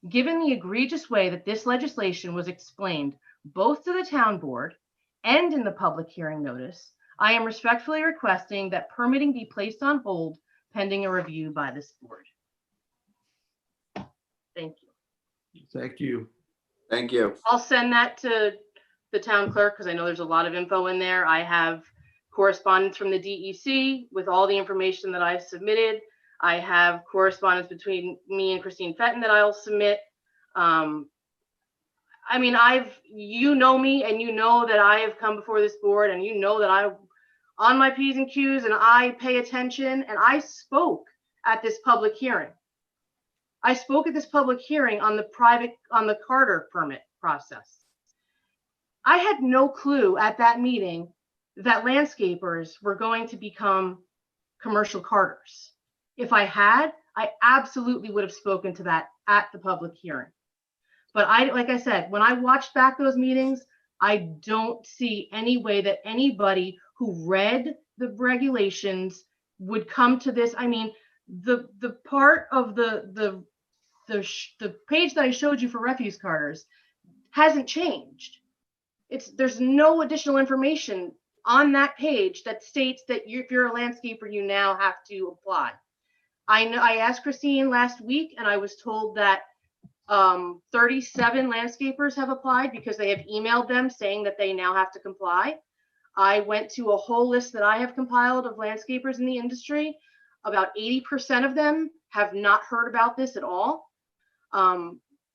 Given the egregious way that this legislation was explained both to the town board and in the public hearing notice, I am respectfully requesting that permitting be placed on hold pending a review by this board. Thank you. Thank you. Thank you. I'll send that to the town clerk because I know there's a lot of info in there. I have correspondence from the DEC with all the information that I submitted. I have correspondence between me and Christine Fenton that I'll submit. I mean, you know me and you know that I have come before this board and you know that I'm on my P's and Q's and I pay attention, and I spoke at this public hearing. I spoke at this public hearing on the Carter permit process. I had no clue at that meeting that landscapers were going to become commercial carters. If I had, I absolutely would have spoken to that at the public hearing. But like I said, when I watched back those meetings, I don't see any way that anybody who read the regulations would come to this. I mean, the part of the page that I showed you for refuse carters hasn't changed. There's no additional information on that page that states that if you're a landscaper, you now have to apply. I asked Christine last week and I was told that 37 landscapers have applied because they have emailed them saying that they now have to comply. I went to a whole list that I have compiled of landscapers in the industry. About 80% of them have not heard about this at all.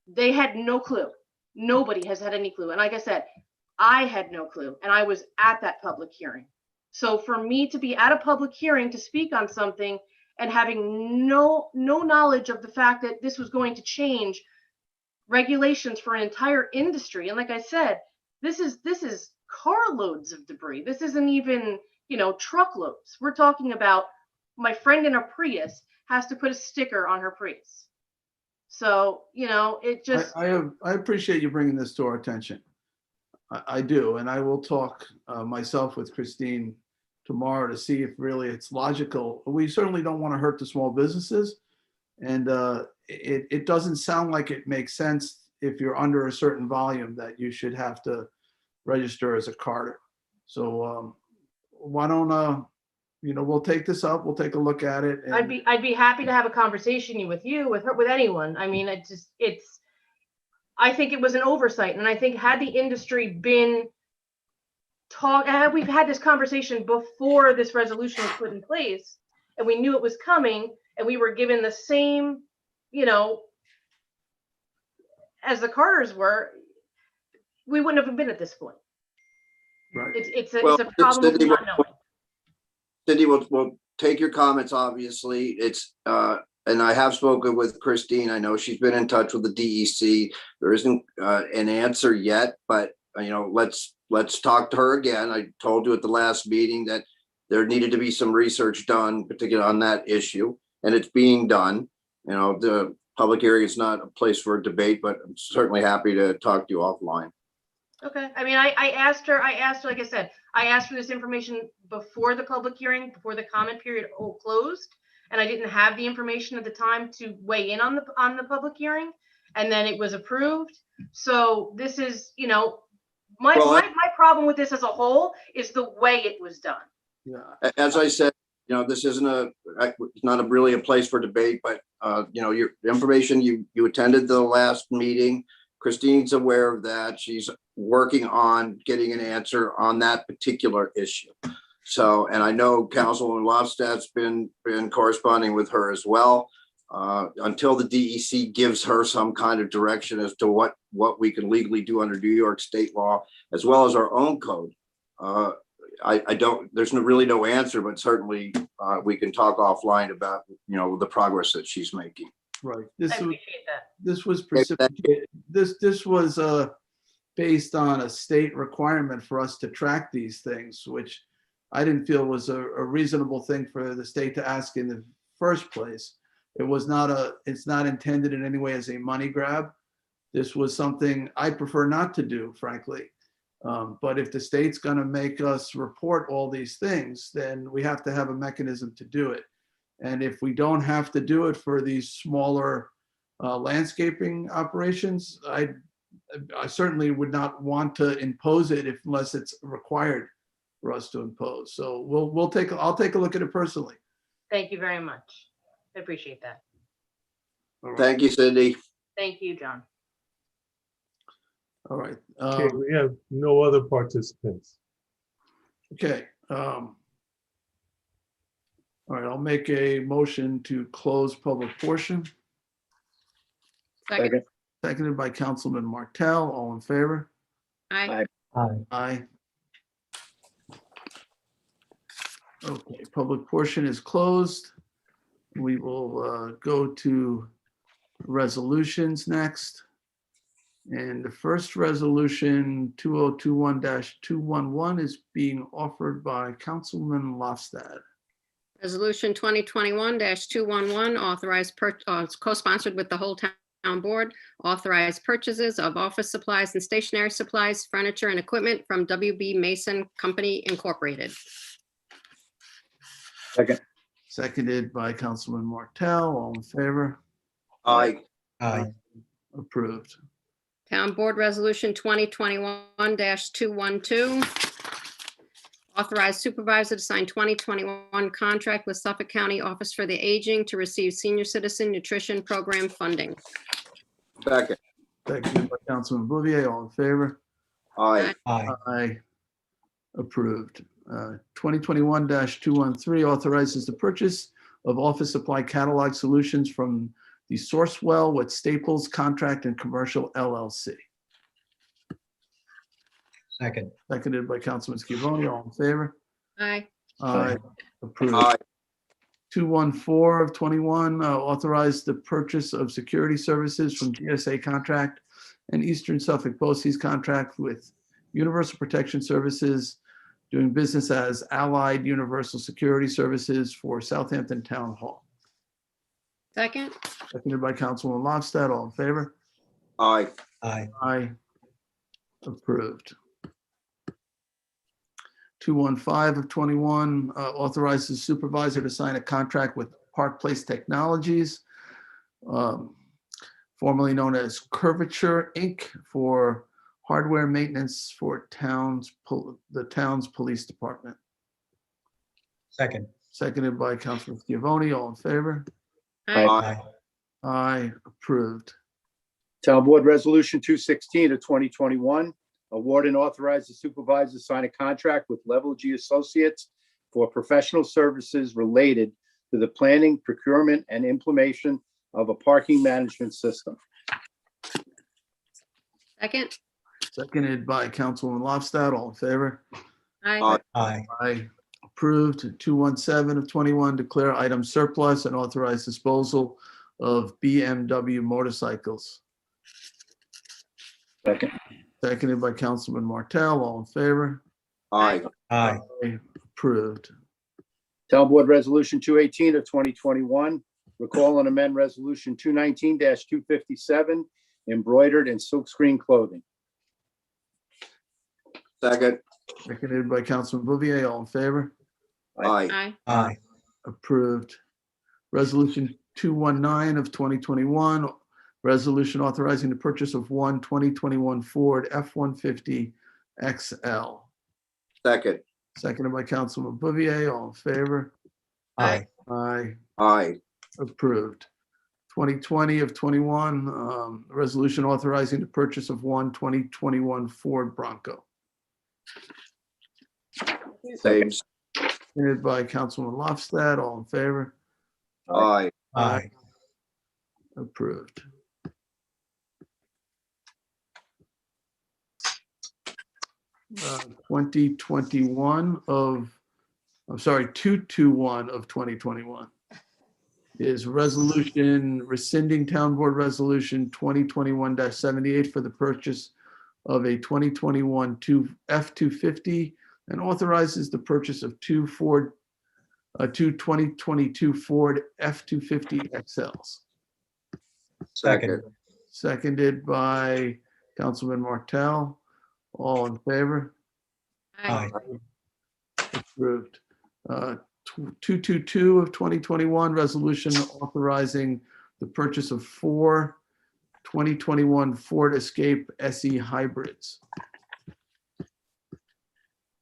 They had no clue. Nobody has had any clue. And like I said, I had no clue and I was at that public hearing. So for me to be at a public hearing to speak on something and having no knowledge of the fact that this was going to change regulations for an entire industry. And like I said, this is carloads of debris. This isn't even, truckloads. We're talking about my friend in a Prius has to put a sticker on her Prius. So, it just. I appreciate you bringing this to our attention. I do. And I will talk myself with Christine tomorrow to see if really it's logical. We certainly don't want to hurt the small businesses. And it doesn't sound like it makes sense if you're under a certain volume that you should have to register as a carter. So why don't, we'll take this up, we'll take a look at it. And I'd be happy to have a conversation with you, with her, with anyone. I mean, I think it was an oversight. And I think had the industry been we've had this conversation before this resolution was put in place and we knew it was coming and we were given the same, as the carters were, we wouldn't have been at this point. Right. It's a problem with not knowing. Cindy, we'll take your comments, obviously. And I have spoken with Christine. I know she's been in touch with the DEC. There isn't an answer yet, but let's talk to her again. I told you at the last meeting that there needed to be some research done, particularly on that issue, and it's being done. The public hearing is not a place for a debate, but I'm certainly happy to talk to you offline. Okay. I mean, I asked her, like I said, I asked for this information before the public hearing, before the comment period closed, and I didn't have the information at the time to weigh in on the public hearing, and then it was approved. So this is, my problem with this as a whole is the way it was done. Yeah. As I said, this isn't not really a place for debate, but your information, you attended the last meeting. Christine's aware of that. She's working on getting an answer on that particular issue. So, and I know Councilwoman Lofstad's been corresponding with her as well. Until the DEC gives her some kind of direction as to what we can legally do under New York state law, as well as our own code. There's really no answer, but certainly we can talk offline about, the progress that she's making. Right. I appreciate that. This was precipitated. This was based on a state requirement for us to track these things, which I didn't feel was a reasonable thing for the state to ask in the first place. It's not intended in any way as a money grab. This was something I prefer not to do, frankly. But if the state's going to make us report all these things, then we have to have a mechanism to do it. And if we don't have to do it for these smaller landscaping operations, I certainly would not want to impose it unless it's required for us to impose. So I'll take a look at it personally. Thank you very much. I appreciate that. All right. Thank you, Cindy. Thank you, John. All right. Okay, we have no other participants. Okay. All right, I'll make a motion to close public portion. Second. Seconded by Councilman Martell. All in favor? Aye. Aye. Okay, public portion is closed. We will go to resolutions next. And the first resolution, 2021-211, is being offered by Councilman Lofstad. Resolution 2021-211, co-sponsored with the whole town board, authorized purchases of office supplies and stationery supplies, furniture and equipment from WB Mason Company Incorporated. Second. Seconded by Councilman Martell. All in favor? Aye. Aye. Approved. Town Board Resolution 2021-212, authorize supervisor to sign 2021 contract with Suffolk County Office for the Aging to receive senior citizen nutrition program funding. Second. Seconded by Councilman Bouvier. All in favor? Aye. Aye. Aye. Approved. 2021-213 authorizes the purchase of office supply catalog solutions from the Sourcewell with Staples Contract and Commercial LLC. Second. Seconded by Councilman Scavone. All in favor? Aye. Aye. Approved. Aye. 214 of 21 authorize the purchase of security services from GSA Contract and Eastern Suffolk BOCES contract with Universal Protection Services doing business as Allied Universal Security Services for Southampton Town Hall. Second. Seconded by Councilwoman Lofstad. All in favor? Aye. Aye. Aye. Approved. 215 of 21 authorizes supervisor to sign a contract with Park Place Technologies, formerly known as Curvature Inc., for hardware maintenance for the town's police department. Second. Seconded by Councilman Scavone. All in favor? Aye. Aye. Approved. Town Board Resolution 216 of 2021, award and authorize the supervisor to sign a contract with Level G Associates for professional services related to the planning, procurement, and implementation of a parking management system. Second. Seconded by Councilwoman Lofstad. All in favor? Aye. Aye. Aye. Approved. 217 of 21, declare item surplus and authorize disposal of BMW motorcycles. Second. Seconded by Councilman Martell. All in favor? Aye. Aye. Approved. Town Board Resolution 218 of 2021, recall and amend Resolution 219-257, embroidered and silkscreen clothing. Second. Seconded by Councilman Bouvier. All in favor? Aye. Aye. Aye. Approved. Resolution 219 of 2021, resolution authorizing the purchase of one 2021 Ford F-150 XL. Second. Seconded by Councilman Bouvier. All in favor? Aye. Aye. Aye. Approved. 2020 of 21, resolution authorizing the purchase of one 2021 Ford Bronco. Same. Submitted by Councilman Lofstad. All in favor? Aye. Aye. Approved. Uh, 2021 of, I'm sorry, 221 of 2021 is resolution rescinding Town Board Resolution 2021-78 for the purchase of a 2021 F-250 and authorizes the purchase of two 2022 Ford F-250 XLs. Second. Seconded by Councilman Martell. All in favor? Aye. Approved. 222 of 2021, resolution authorizing the purchase of four 2021 Ford Escape SE hybrids.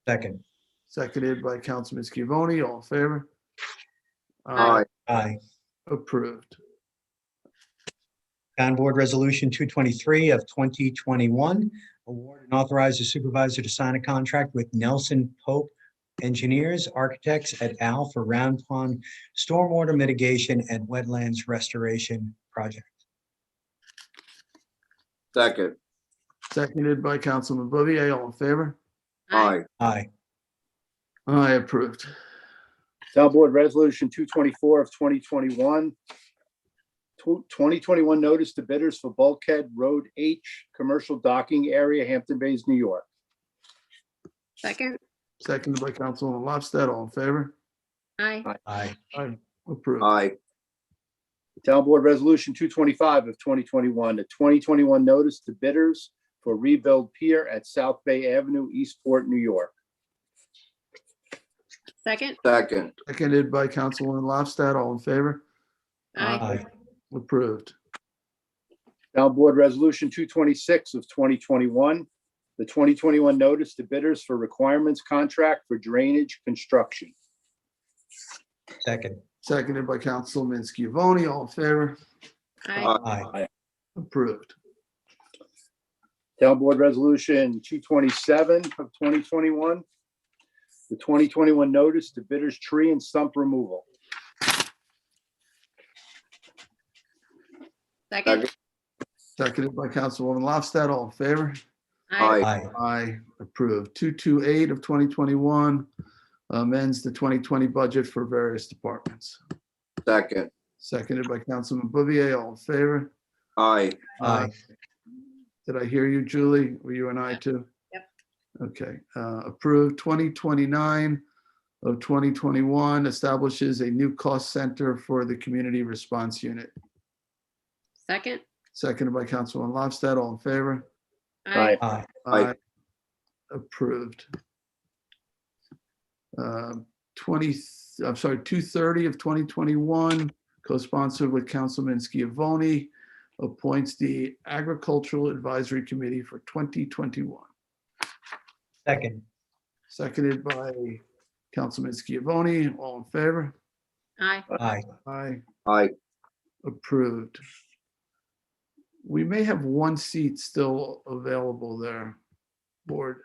Second. Seconded by Councilman Scavone. All in favor? Aye. Aye. Approved. Town Board Resolution 223 of 2021, award and authorize the supervisor to sign a contract with Nelson Pope Engineers, Architects et al. For Round Pond Stormwater Mitigation and Wetlands Restoration Project. Second. Seconded by Councilman Bouvier. All in favor? Aye. Aye. Aye, approved. Town Board Resolution 224 of 2021. 2021 notice to bidders for Bulkhead Road H Commercial Docking Area, Hampton Bays, New York. Second. Seconded by Councilman Lofstad. All in favor? Aye. Aye. Aye. Approved. Aye. Town Board Resolution 225 of 2021, a 2021 notice to bidders for rebuild pier at South Bay Avenue, Eastport, New York. Second. Second. Seconded by Councilman Lofstad. All in favor? Aye. Approved. Town Board Resolution 226 of 2021, the 2021 notice to bidders for requirements contract for drainage construction. Second. Seconded by Councilman Scavone. All in favor? Aye. Aye. Approved. Town Board Resolution 227 of 2021, the 2021 notice to bidders tree and stump removal. Second. Seconded by Councilwoman Lofstad. All in favor? Aye. Aye. Aye. Approved. 228 of 2021 amends the 2020 budget for various departments. Second. Seconded by Councilman Bouvier. All in favor? Aye. Aye. Did I hear you, Julie? Were you an aye too? Yep. Okay. Approved. 2029 of 2021 establishes a new cost center for the Community Response Unit. Second. Seconded by Councilman Lofstad. All in favor? Aye. Aye. Aye. Approved. 230 of 2021, co-sponsored with Councilman Scavone, appoints the Agricultural Advisory Committee for 2021. Second. Seconded by Councilman Scavone. All in favor? Aye. Aye. Aye. Aye. Approved. We may have one seat still available there, board,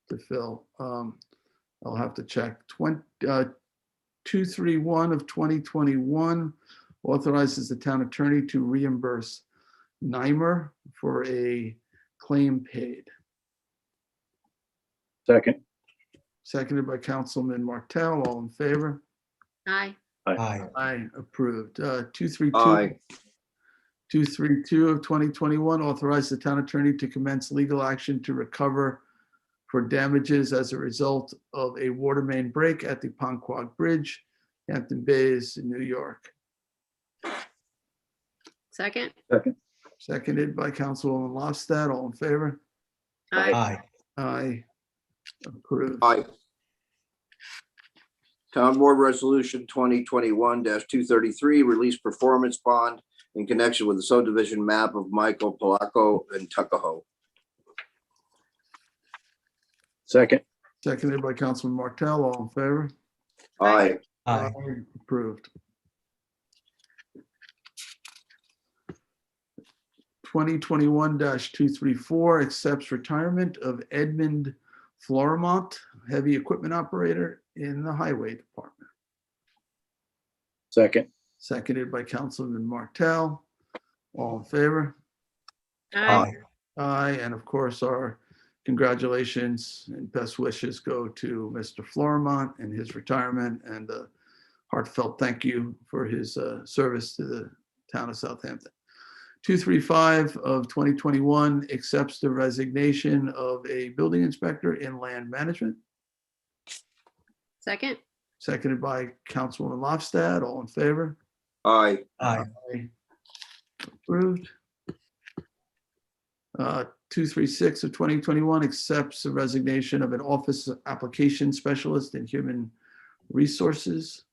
to fill. I'll have to check. 231 of 2021 authorizes the town attorney to reimburse NYMER for a claim paid. Second. Seconded by Councilman Martell. All in favor? Aye. Aye. Aye. Approved. 232. Aye. 232 of 2021 authorized the town attorney to commence legal action to recover for damages as a result of a water main break at the Ponquag Bridge, Hampton Bays, New York. Second. Second. Seconded by Councilwoman Lofstad. All in favor? Aye. Aye. Aye. Approved. Aye. Town Board Resolution 2021-233, release performance bond in connection with the subdivision map of Michael Palaco and Tuckahoe. Second. Seconded by Councilman Martell. All in favor? Aye. Aye. Approved. 2021-234 accepts retirement of Edmund Florimont, heavy equipment operator in the Highway Department. Second. Seconded by Councilman Martell. All in favor? Aye. Aye, and of course, our congratulations and best wishes go to Mr. Florimont and his retirement, and a heartfelt thank you for his service to the town of Southampton. 235 of 2021 accepts the resignation of a building inspector in land management, Second. seconded by Councilwoman Lofstad. All in favor? Aye. Aye. Approved. 236 of 2021 accepts the resignation of an office application specialist in human resources,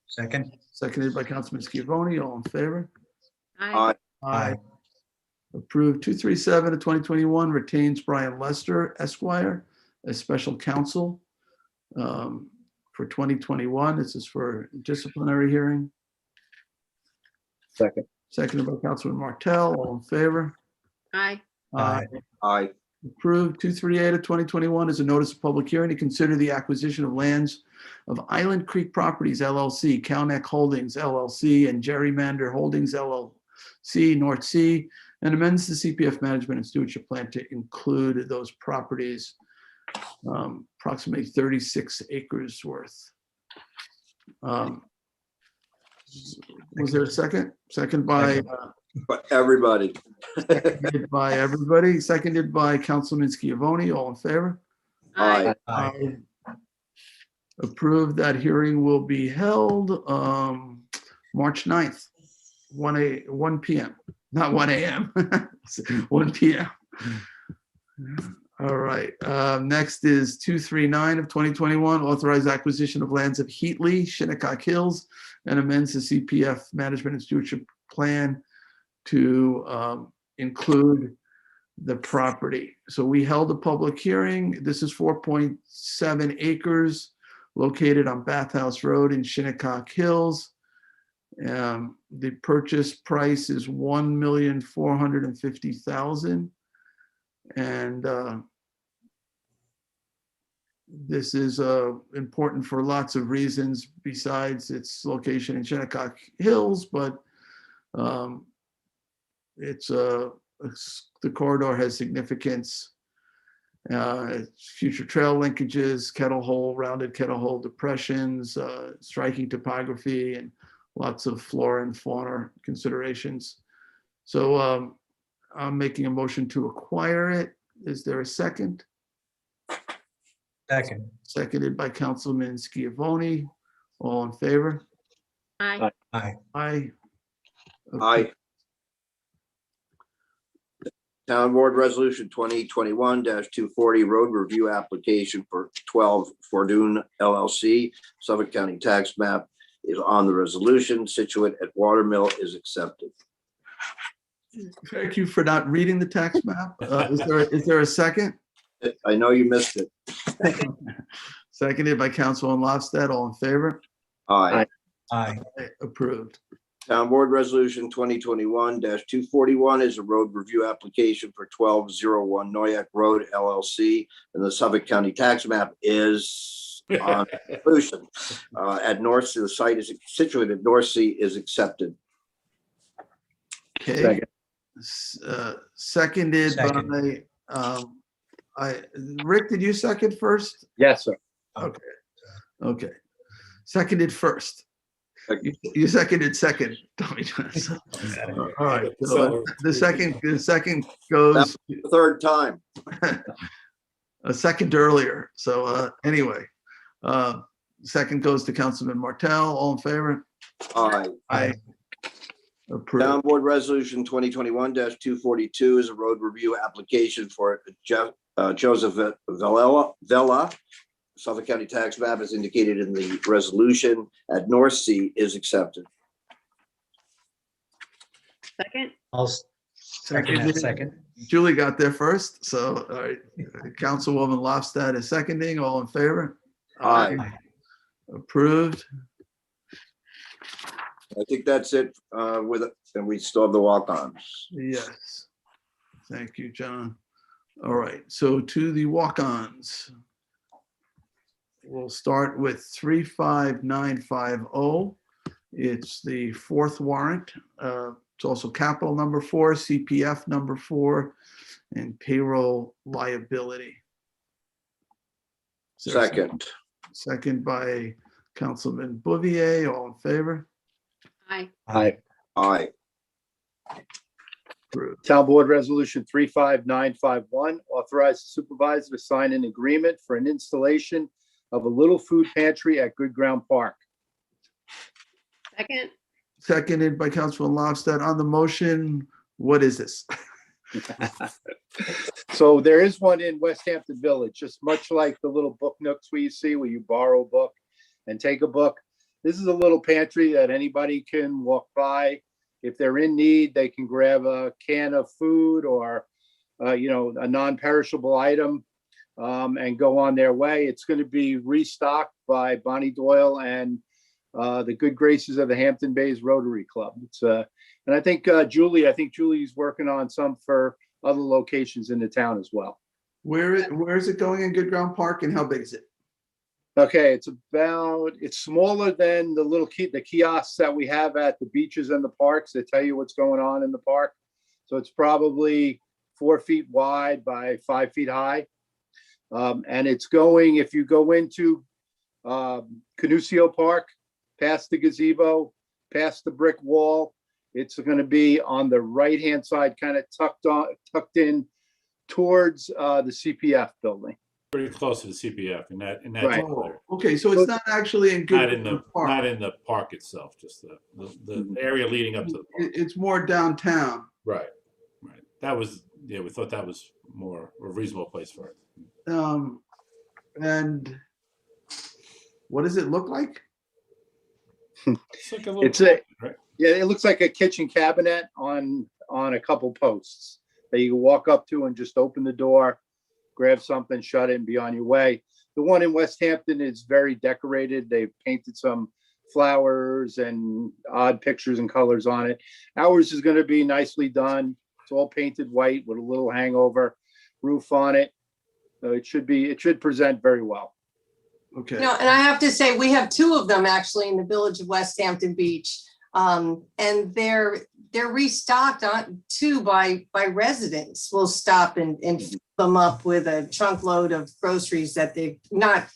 Second. seconded by Councilman Scavone. All in favor? Aye. Aye. Approved. 237 of 2021 retains Brian Lester Esquire as special counsel for 2021. This is for disciplinary hearing. Second. Seconded by Councilman Martell. All in favor? Aye. Aye. Aye. Approved. 238 of 2021 is a notice of public hearing to consider the acquisition of lands of Island Creek Properties LLC, Cowneck Holdings LLC, and Gerrymander Holdings LLC, North Sea, and amends the CPF management and stewardship plan to include those properties, approximately 36 acres worth. Was there a second? Second by But everybody. seconded by everybody, seconded by Councilman Scavone. All in favor? Aye. Aye. Approved. That hearing will be held March 9th, 1 p.m., not 1 a.m., 1 p.m. All right. Next is 239 of 2021, authorized acquisition of lands of Heatley, Shinnecock Hills, and amends the CPF management and stewardship plan to include the property. So we held a public hearing. This is 4.7 acres located on Bathhouse Road in Shinnecock Hills. The purchase price is $1,450,000. And this is important for lots of reasons besides its location in Shinnecock Hills, but the corridor has significance. Future trail linkages, rounded kettle hole depressions, striking topography, and lots of flora and fauna considerations. So I'm making a motion to acquire it. Is there a second? Second. Seconded by Councilman Scavone. All in favor? Aye. Aye. Aye. Aye. Town Board Resolution 2021-240 road review application for 12 Fortune LLC. Suffolk County tax map is on the resolution. Situate at Watermill is accepted. Thank you for not reading the tax map. Is there a second? I know you missed it. Seconded by Councilman Lofstad. All in favor? Aye. Aye. Approved. Town Board Resolution 2021-241 is a road review application for 1201 Noyak Road LLC, and the Suffolk County tax map is on resolution. At North Sea, the site is situated at North Sea is accepted. Okay. Seconded Second. by, Rick, did you second first? Yes, sir. Okay. Seconded first. You seconded second. All right. So the second goes The third time. a second earlier. So anyway, second goes to Councilman Martell. All in favor? Aye. Aye. Approved. Town Board Resolution 2021-242 is a road review application for Joseph Vella. Suffolk County tax map is indicated in the resolution at North Sea is accepted. Second. I'll second that. Second. Julie got there first. So all right. Councilwoman Lofstad is seconding. All in favor? Aye. Approved. I think that's it and we still have the walk-ons. Yes. Thank you, John. All right, so to the walk-ons. We'll start with 35950. It's the fourth warrant. It's also capital number 4, CPF number 4, and payroll liability. Is there a Second. Second by Councilman Bouvier. All in favor? Aye. Aye. Aye. Approved. Town Board Resolution 35951, authorize the supervisor to sign an agreement for an installation of a little food pantry at Good Ground Park. Second. Seconded by Councilman Lobstead. On the motion, what is this? So there is one in West Hampton Village, just much like the little book nooks we see where you borrow a book and take a book. This is a little pantry that anybody can walk by. If they're in need, they can grab a can of food or, a non-perishable item and go on their way. It's going to be restocked by Bonnie Doyle and the good graces of the Hampton Bays Rotary Club. And I think Julie's working on some for other locations in the town as well. Where is it going in Good Ground Park, and how big is it? Okay, it's smaller than the kiosks that we have at the beaches and the parks that tell you what's going on in the park. So it's probably 4 feet wide by 5 feet high. And it's going, if you go into Canucio Park, past the gazebo, past the brick wall, it's going to be on the right-hand side, kind of tucked in towards the CPF building. Pretty close to the CPF in that Right. corner. Okay, so it's not actually in Not Good in the Ground Park. not in the park itself, just the area leading up to the park. It's more downtown. Right. We thought that was more a reasonable place for it. And what does it look like? It's like a little cabinet, right? Yeah, it looks like a kitchen cabinet on a couple posts that you can walk up to and just open the door, grab something, shut it, and be on your way. The one in West Hampton is very decorated. They've painted some flowers and odd pictures and colors on it. Ours is going to be nicely done. It's all painted white with a little hangover roof on it. So it should present very well. Okay. And I have to say, we have 2 of them actually in the village of West Hampton Beach. And they're restocked on too by residents. We'll stop and fill them up with a trunk load of groceries that they've not,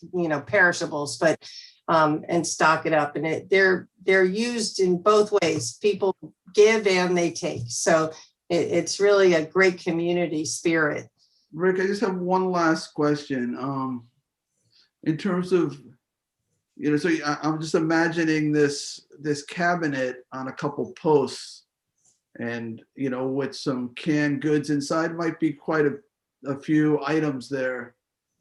perishables, but and stock it up. And they're used in both ways. People give and they take. So it's really a great community spirit. Rick, I just have one last question. In terms of, so I'm just imagining this cabinet on a couple posts, and with some canned goods inside, might be quite a few items there.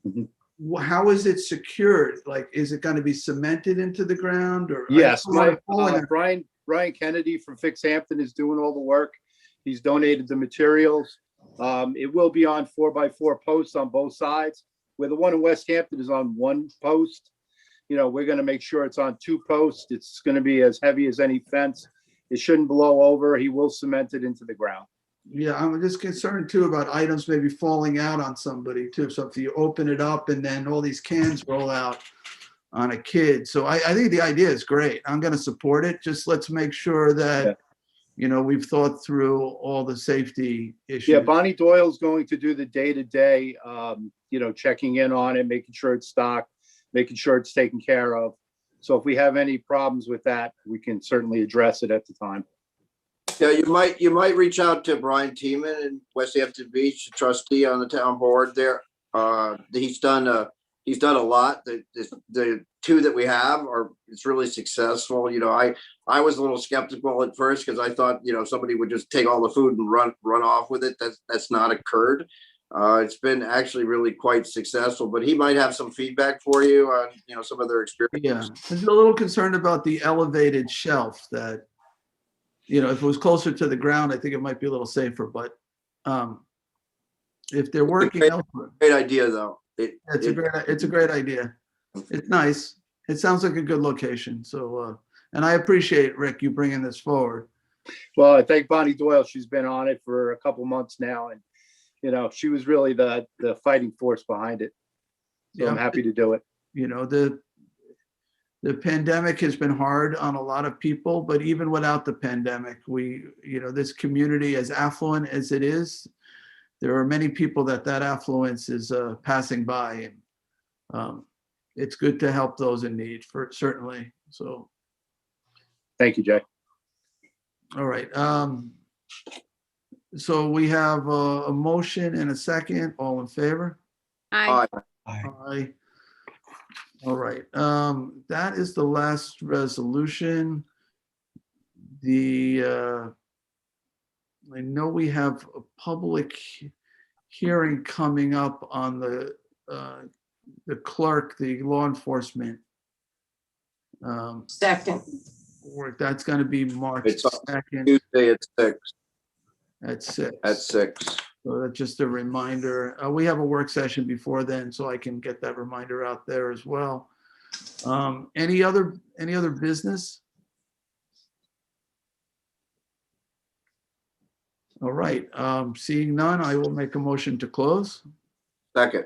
Mm-hmm. How is it secured? Like, is it going to be cemented into the ground, or? Yes, Brian Kennedy from Fix Hampton is doing all the work. He's donated the materials. It will be on 4x4 posts on both sides. Where the one in West Hampton is on 1 post, we're going to make sure it's on 2 posts. It's going to be as heavy as any fence. It shouldn't blow over. He will cement it into the ground. Yeah, I'm just concerned too about items maybe falling out on somebody too. So if you open it up and then all these cans roll out on a kid. So I think the idea is great. I'm going to support it. Just let's make sure that, we've thought through all the safety issues. Yeah, Bonnie Doyle's going to do the day-to-day, checking in on it, making sure it's stocked, making sure it's taken care of. So if we have any problems with that, we can certainly address it at the time. Yeah, you might reach out to Brian Tiemann in West Hampton Beach, trustee on the town board there. He's done a lot. The 2 that we have it's really successful. I was a little skeptical at first because I thought somebody would just take all the food and run off with it. That's not occurred. It's been actually really quite successful, but he might have some feedback for you on some of their experiences. Yeah, I'm a little concerned about the elevated shelf that, if it was closer to the ground, I think it might be a little safer, but if they're working elsewhere. Great idea though. It's a great idea. It's nice. It sounds like a good location. So And I appreciate, Rick, you bringing this forward. Well, I thank Bonnie Doyle. She's been on it for a couple months now, and she was really the fighting force behind it. So I'm Yeah. happy to do it. The pandemic has been hard on a lot of people, but even without the pandemic, this community, as affluent as it is, there are many people that affluence is passing by. And it's good to help those in need, certainly. So, Thank you, Jay. all right. So we have a motion and a second. All in favor? Aye. Aye. All right, that is the last resolution. I know we have a public hearing coming up on the clerk, the law enforcement. Second. Work, that's gonna be March It's on 2nd Tuesday at 6. at 6. At 6. So that's just a reminder. We have a work session before then, so I can get that reminder out there as well. Any other business? All right, seeing none, I will make a motion to close. Second.